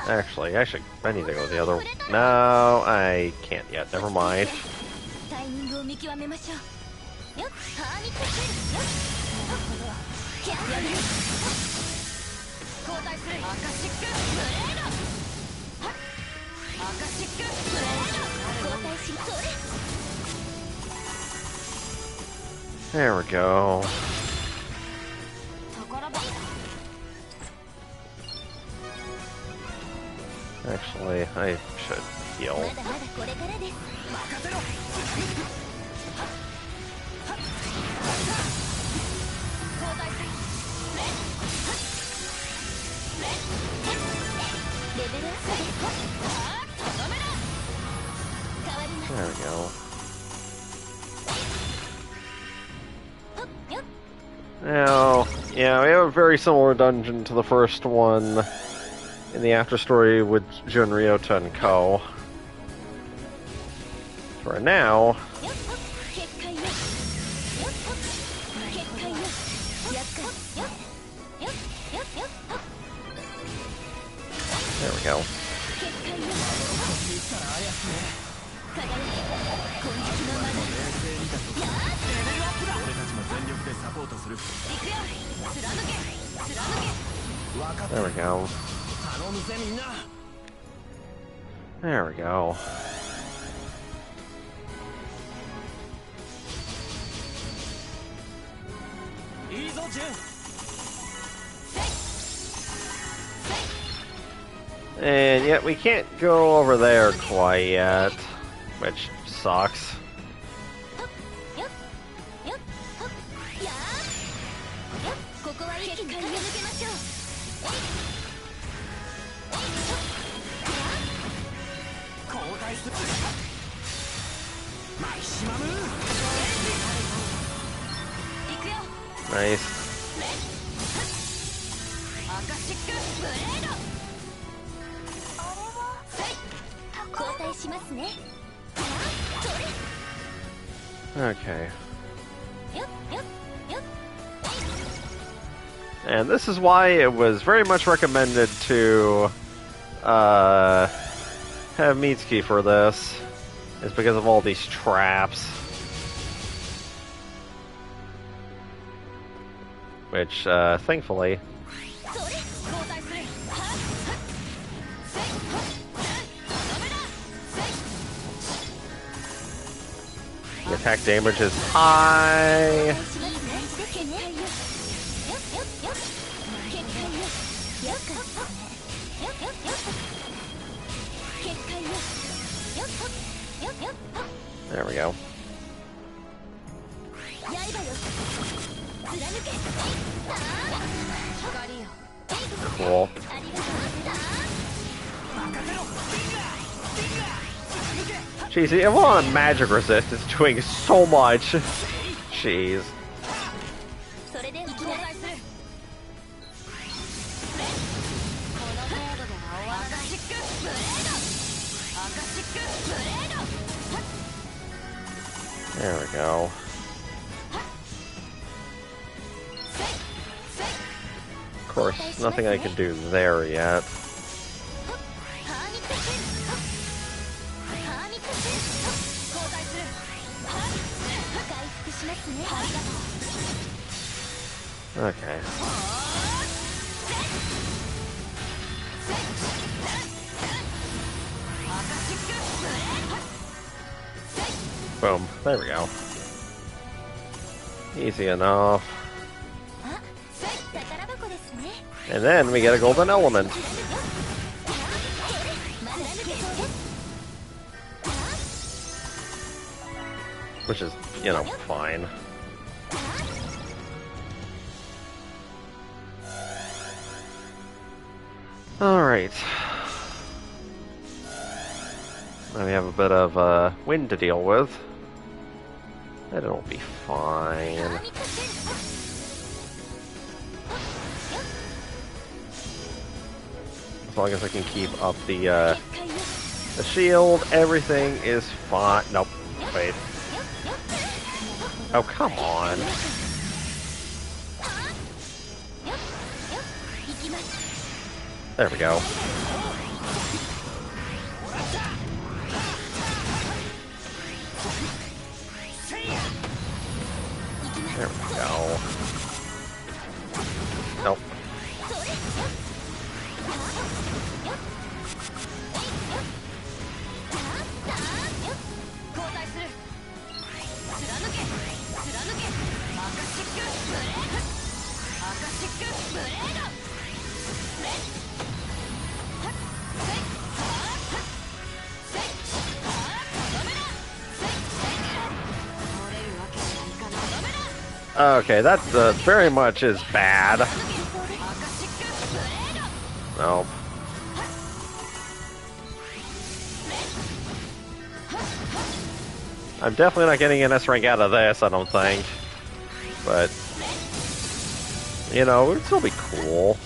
Actually, I need to go the other. No, I can't yet. Never mind. There we go. Actually, I should heal. There we go. Now, yeah, we have a very similar dungeon to the first one in the after story with Jun, Ryota, and Ko. For now, there we go. There we go. There we go. And yet we can't go over there quite yet, which sucks. Nice. Okay. And this is why it was very much recommended to have Mitsuki for this, is because of all these traps. Which, thankfully... attack damage is high. There we go. Cool. Jeez, even on magic resist, it's doing so much. Jeez. There we go. Of course, nothing I can do there yet. Okay. Boom. There we go. Easy enough. And then we get a golden element. Which is, you know, fine. Alright. Now we have a bit of wind to deal with. It'll be fine. As long as I can keep up the shield, everything is fine. Nope. Wait. Oh, come on. There we go. There we go. Nope. Okay, that very much is bad. Nope. I'm definitely not getting an S rank out of this, I don't think. But, you know, it'd still be cool.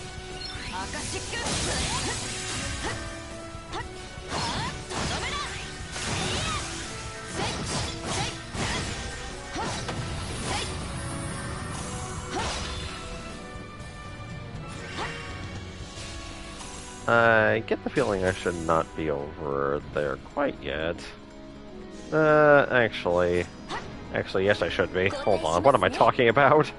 I get the feeling I should not be over there quite yet. Actually, yes I should be. Hold on, what am I talking about?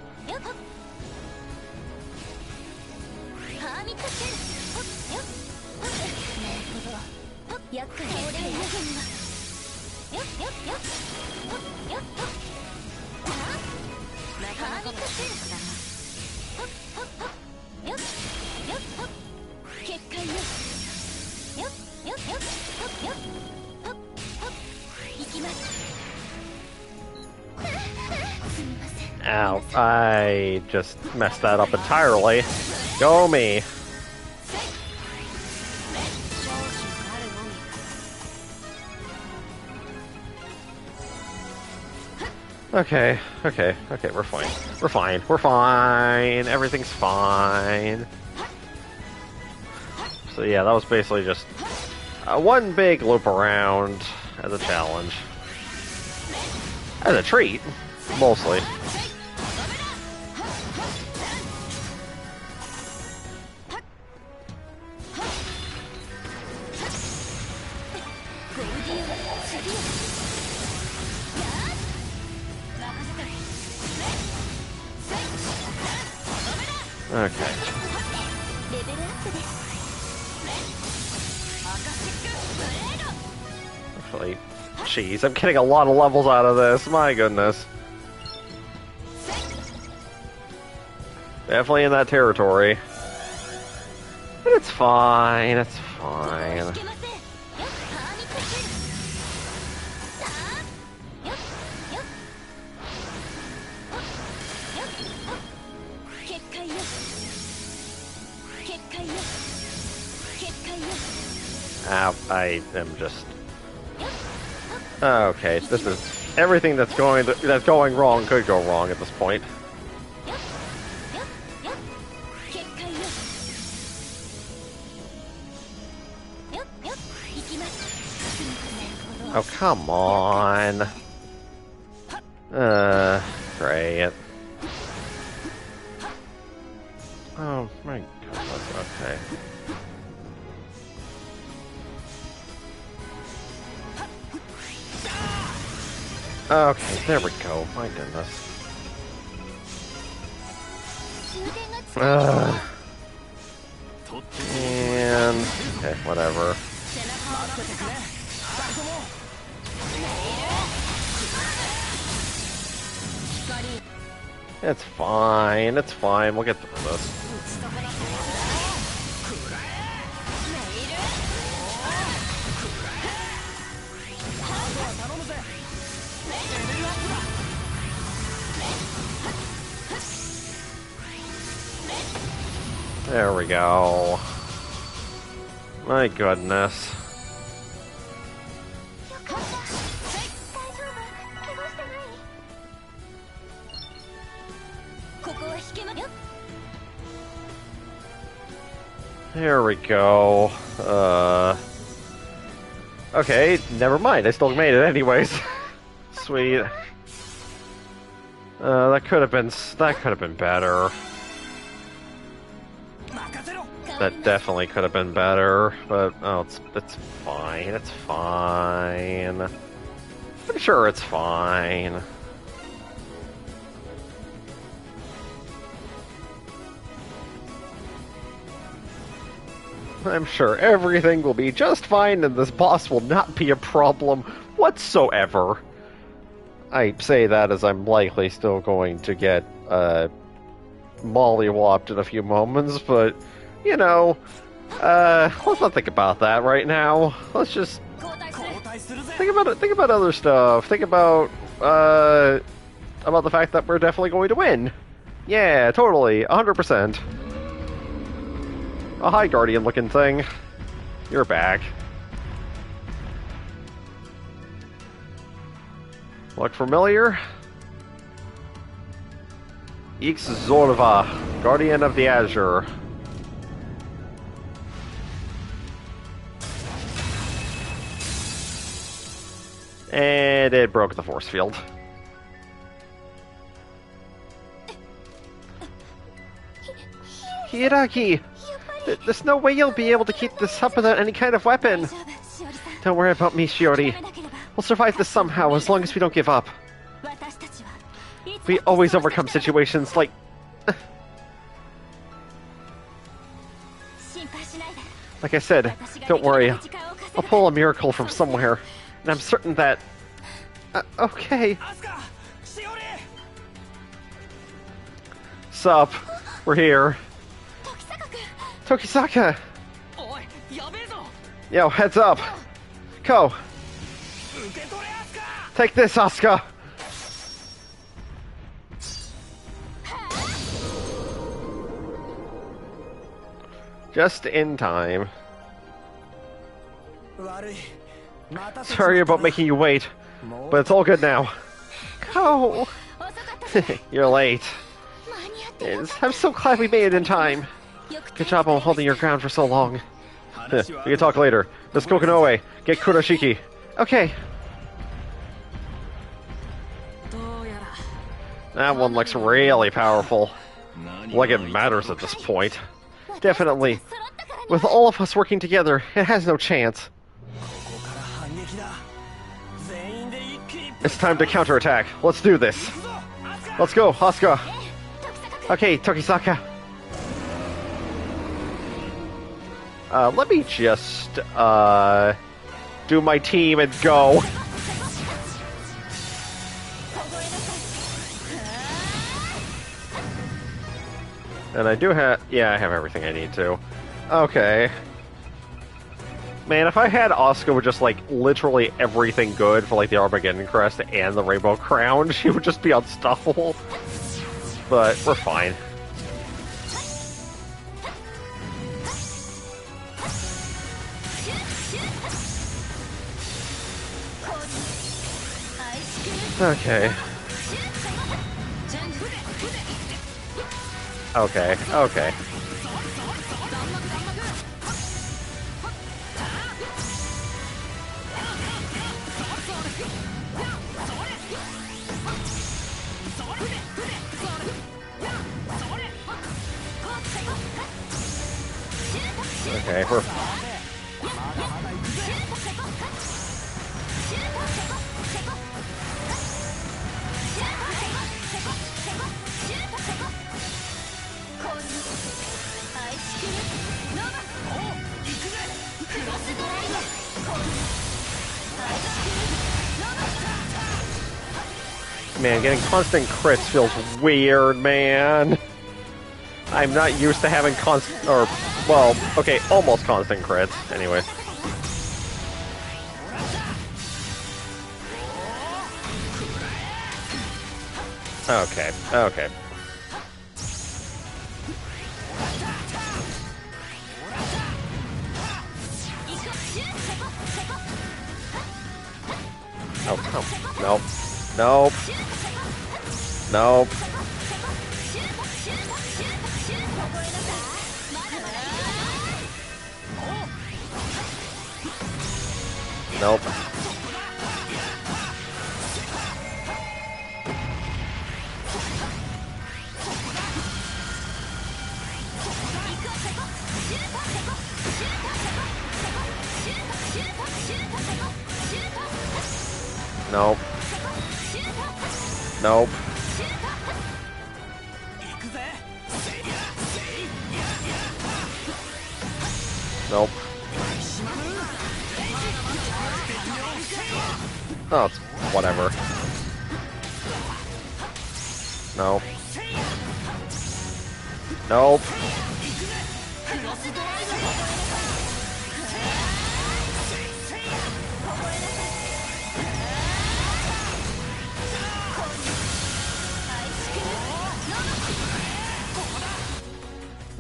Ow, I just messed that up entirely. Go me! Okay, we're fine. We're fine! Everything's fine! So yeah, that was basically just one big loop around as a challenge. As a treat, mostly. Okay. Actually, Jeez, I'm getting a lot of levels out of this. My goodness. Definitely in that territory. But it's fine. It's fine. I am just... Okay, this is... Everything that's going wrong could go wrong at this point. Oh, come on. Great. Oh, my goodness, okay. Okay, there we go. My goodness. And... okay, whatever. It's fine, it's fine. We'll get through this. There we go. My goodness. There we go. Okay, never mind. I still made it anyways. Sweet. That could have been better. That definitely could have been better, but oh, it's fine. It's fine. I'm sure it's fine. I'm sure everything will be just fine, and this boss will not be a problem whatsoever. I say that as I'm likely still going to get mollywopped in a few moments, but you know, let's not think about that right now. Let's just think about it. Think about other stuff. Think about the fact that we're definitely going to win. Yeah, totally, 100%. A hi, Guardian-looking thing. You're back. Look familiar? X.R.C, Guardian of the Azure. And it broke the force field. Hiraki! There's no way you'll be able to keep this up without any kind of weapon. Don't worry about me, Shiori. We'll survive this somehow, as long as we don't give up. We always overcome situations like... Like I said, don't worry. I'll pull a miracle from somewhere. And I'm certain that... okay. Sup? We're here. Tokisaka! Yo, heads up! Ko! Take this, Asuka! Just in time. Sorry about making you wait, but it's all good now. Ko! You're late. I'm so glad we made it in time. Good job on holding your ground for so long. We can talk later. Let's go Konoe. Get Kuroshiki. Okay. That one looks really powerful. Like it matters at this point. Definitely. With all of us working together, it has no chance. It's time to counterattack. Let's do this. Let's go, Asuka. Okay, Tokisaka. Let me just, do my team and go. And I do have... Yeah, I have everything I need to. Okay. Man, if I had Asuka with just, like, literally everything good for, like, the Armageddon Crest and the Rainbow Crown, she would just be unstoppable. But we're fine. Okay. Okay, okay. Okay, we're... Man, getting constant crits feels weird, man. I'm not used to having constant, or, well, okay, almost constant crits, anyway. Okay, okay. Oh, come. Nope. Nope. Nope. Nope. Nope. Nope. Nope. Oh, it's whatever. Nope. Nope.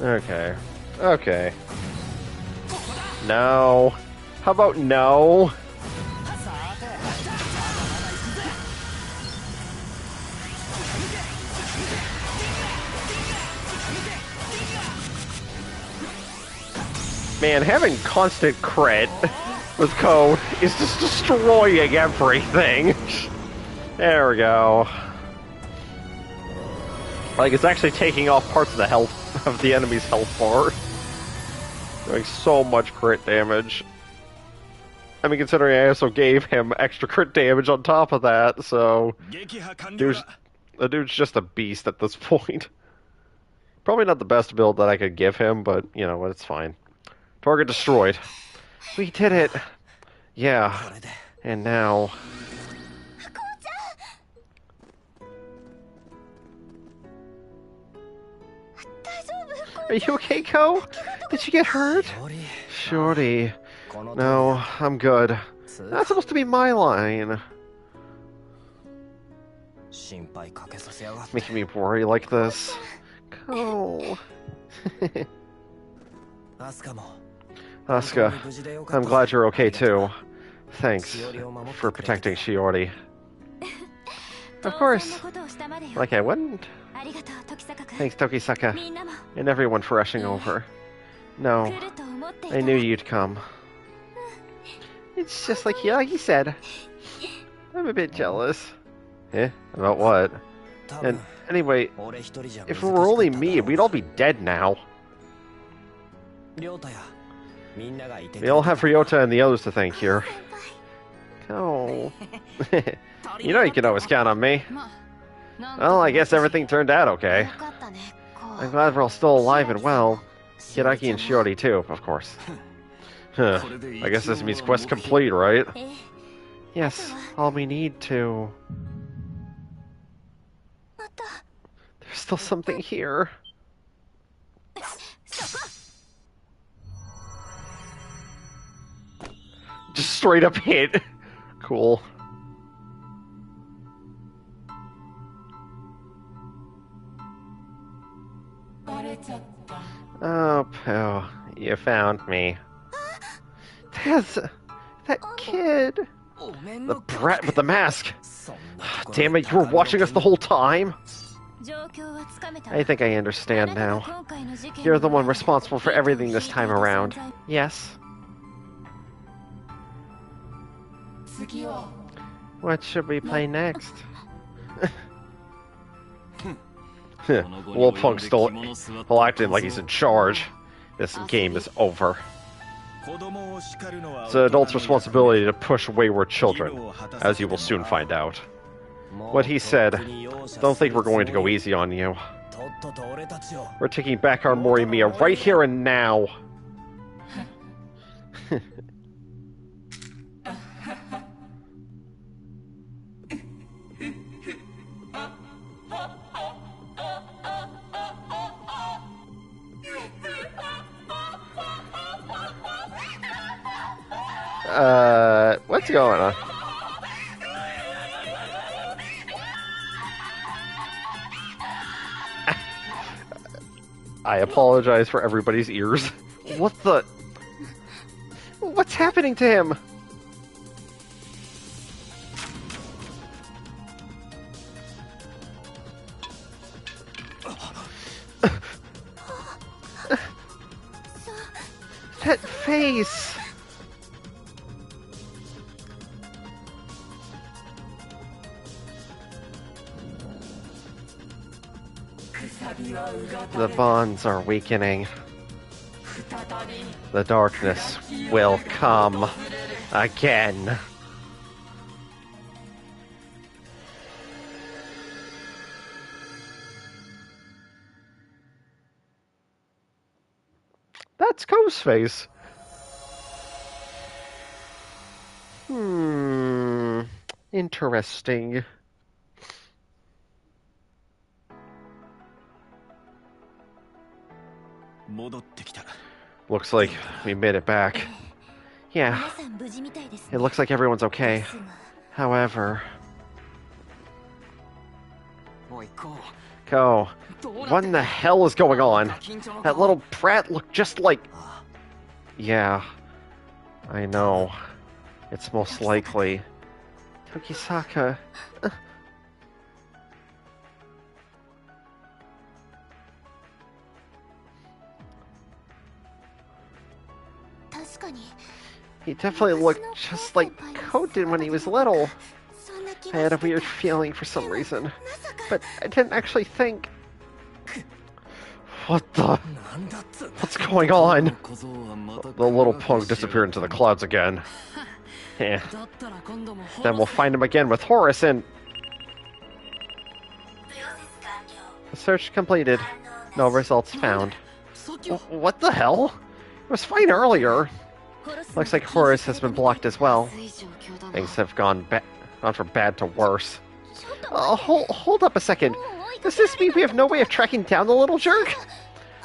Okay. Okay. No. How about no? Man, having constant crit with code is just destroying everything. There we go. Like, it's actually taking off parts of the health of the enemy's health bar. Doing so much crit damage. I mean, considering I also gave him extra crit damage on top of that, so... The dude's just a beast at this point. Probably not the best build that I could give him, but, you know, it's fine. Target destroyed. We did it! Yeah. And now... Are you okay, Ko? Did you get hurt? Shorty. No, I'm good. That's supposed to be my line. Making me worry like this. Ko. Asuka, I'm glad you're okay too. Thanks for protecting Shiori. Of course. Like I wouldn't. Thanks, Tokisaka, and everyone for rushing over. No, I knew you'd come. It's just like he said. I'm a bit jealous. Eh? About what? And anyway, if it were only me, we'd all be dead now. We all have Ryota and the others to thank here. Oh. You know you can always count on me. Well, I guess everything turned out okay. I'm glad we're all still alive and well. Hiraki and Shiori too, of course. Huh. I guess this means quest complete, right? Yes, all we need to... There's still something here. Just straight up hit. Cool. Oh, Pooh, you found me. That's... that kid. The brat with the mask. Damn it, you were watching us the whole time? I think I understand now. You're the one responsible for everything this time around. Yes. What should we play next? Little punk still acting like he's in charge. This game is over. It's an adult's responsibility to push wayward children, as you will soon find out. What he said, don't think we're going to go easy on you. We're taking back our Morimiya right here and now. What's going on? I apologize for everybody's ears. What the... What's happening to him? That face! The bonds are weakening. The darkness will come again. That's Ko's face. Interesting. Looks like we made it back. Yeah. It looks like everyone's okay. However... Ko, what in the hell is going on? That little brat looked just like... Yeah. I know. It's most likely... Tokisaka... He definitely looked just like Ko did when he was little. I had a weird feeling for some reason, but I didn't actually think... What the... What's going on? The little punk disappeared into the clouds again. Yeah. Then we'll find him again with Horace and... Search completed. No results found. What the hell? It was fine earlier. Looks like Horace has been blocked as well. Things have gone from bad to worse. Hold up a second. Does this mean we have no way of tracking down the little jerk?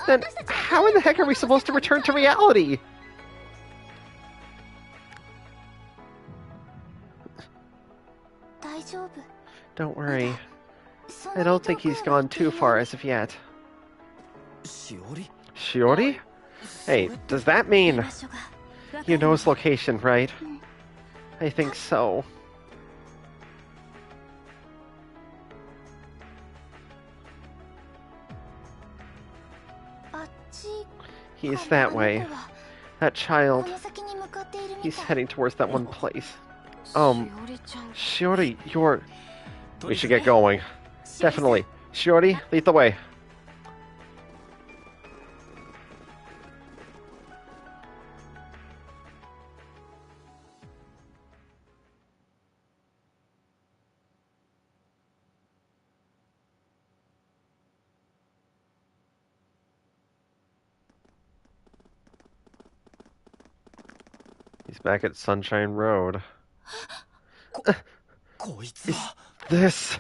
Then how in the heck are we supposed to return to reality? Don't worry. I don't think he's gone too far as of yet. Shiori? Hey, does that mean... You know his location, right? I think so. He's that way. That child. He's heading towards that one place. Shiori, you're... We should get going. Definitely. Shiori, lead the way. He's back at Sunshine Road. Is this...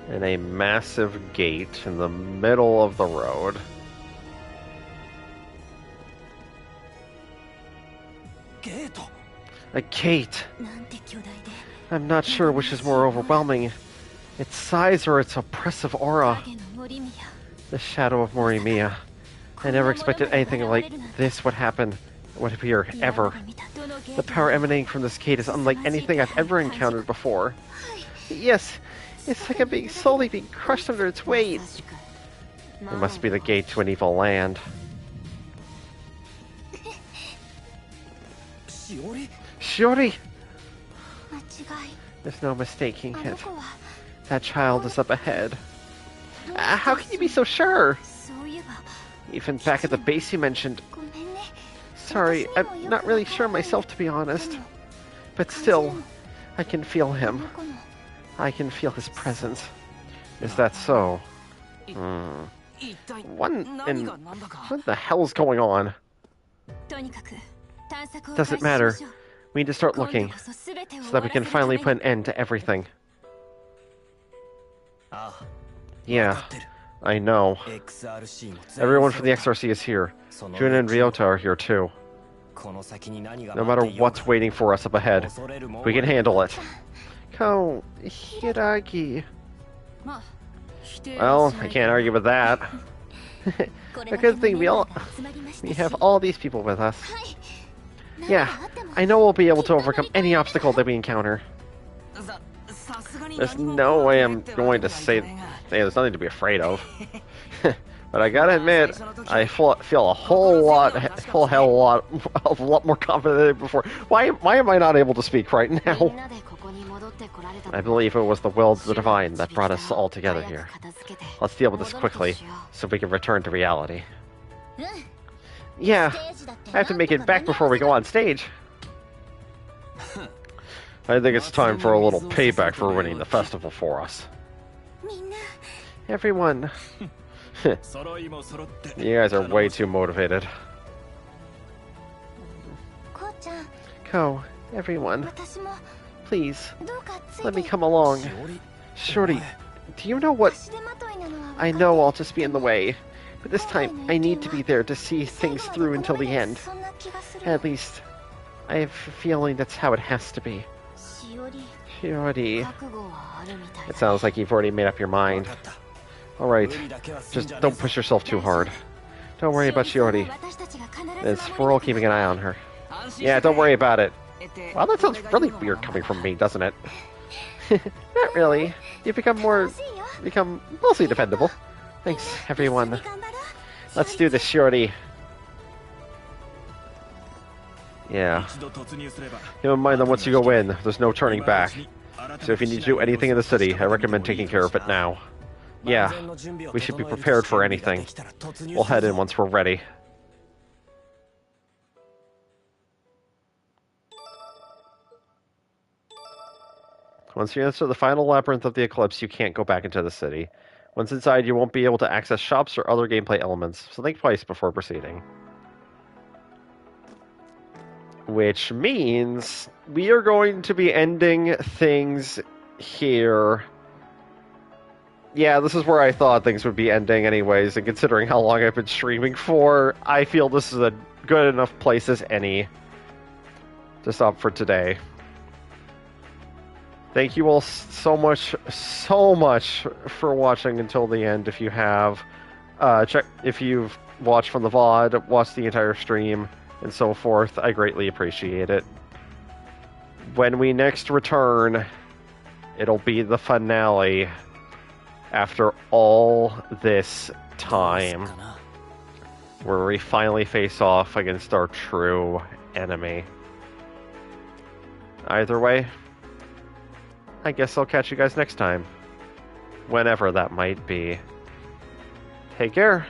And a massive gate in the middle of the road. A gate! I'm not sure which is more overwhelming. Its size or its oppressive aura. The shadow of Morimiya. I never expected anything like this would appear, ever. The power emanating from this gate is unlike anything I've ever encountered before. Yes, it's like I'm slowly being crushed under its weight. It must be the gate to an evil land. Shiori! There's no mistaking it. That child is up ahead. How can you be so sure? Even back at the base you mentioned. Sorry, I'm not really sure myself, to be honest. But still, I can feel him. I can feel his presence. Is that so? What the hell's going on? Doesn't matter. We need to start looking, so that we can finally put an end to everything. Yeah, I know. Everyone from the X.R.C is here. Jun and Ryota are here too. No matter what's waiting for us up ahead, we can handle it. Ko, Hiragi. Well, I can't argue with that. A good thing we have all these people with us. Yeah, I know we'll be able to overcome any obstacle that we encounter. There's no way I'm going to say there's nothing to be afraid of. But I gotta admit, I feel a hell of a lot more confident than before. Why am I not able to speak right now? I believe it was the will of the divine that brought us all together here. Let's deal with this quickly, so we can return to reality. Yeah, I have to make it back before we go on stage. I think it's time for a little payback for winning the festival for us. Everyone. You guys are way too motivated. Ko, everyone. Please, let me come along. Shorty, do you know what? I know I'll just be in the way, but this time I need to be there to see things through until the end. At least, I have a feeling that's how it has to be. Shiori. It sounds like you've already made up your mind. Alright, just don't push yourself too hard. Don't worry about Shiori. We're all keeping an eye on her. Yeah, don't worry about it. Wow, that sounds really weird coming from me, doesn't it? Not really. You've become mostly dependable. Thanks, everyone. Let's do this, Shiori. Yeah. Never mind that once you go in, there's no turning back. So if you need to do anything in the city, I recommend taking care of it now. Yeah, we should be prepared for anything. We'll head in once we're ready. Once you enter the final labyrinth of the Eclipse, you can't go back into the city. Once inside, you won't be able to access shops or other gameplay elements, so think twice before proceeding. Which means we are going to be ending things here. Yeah, this is where I thought things would be ending anyways, and considering how long I've been streaming for, I feel this is a good enough place as any to stop for today. Thank you all so much for watching until the end. If you have, if you've watched from the VOD, watched the entire stream, and so forth, I greatly appreciate it. When we next return, it'll be the finale after all this time, where we finally face off against our true enemy. Either way, I guess I'll catch you guys next time. Whenever that might be. Take care.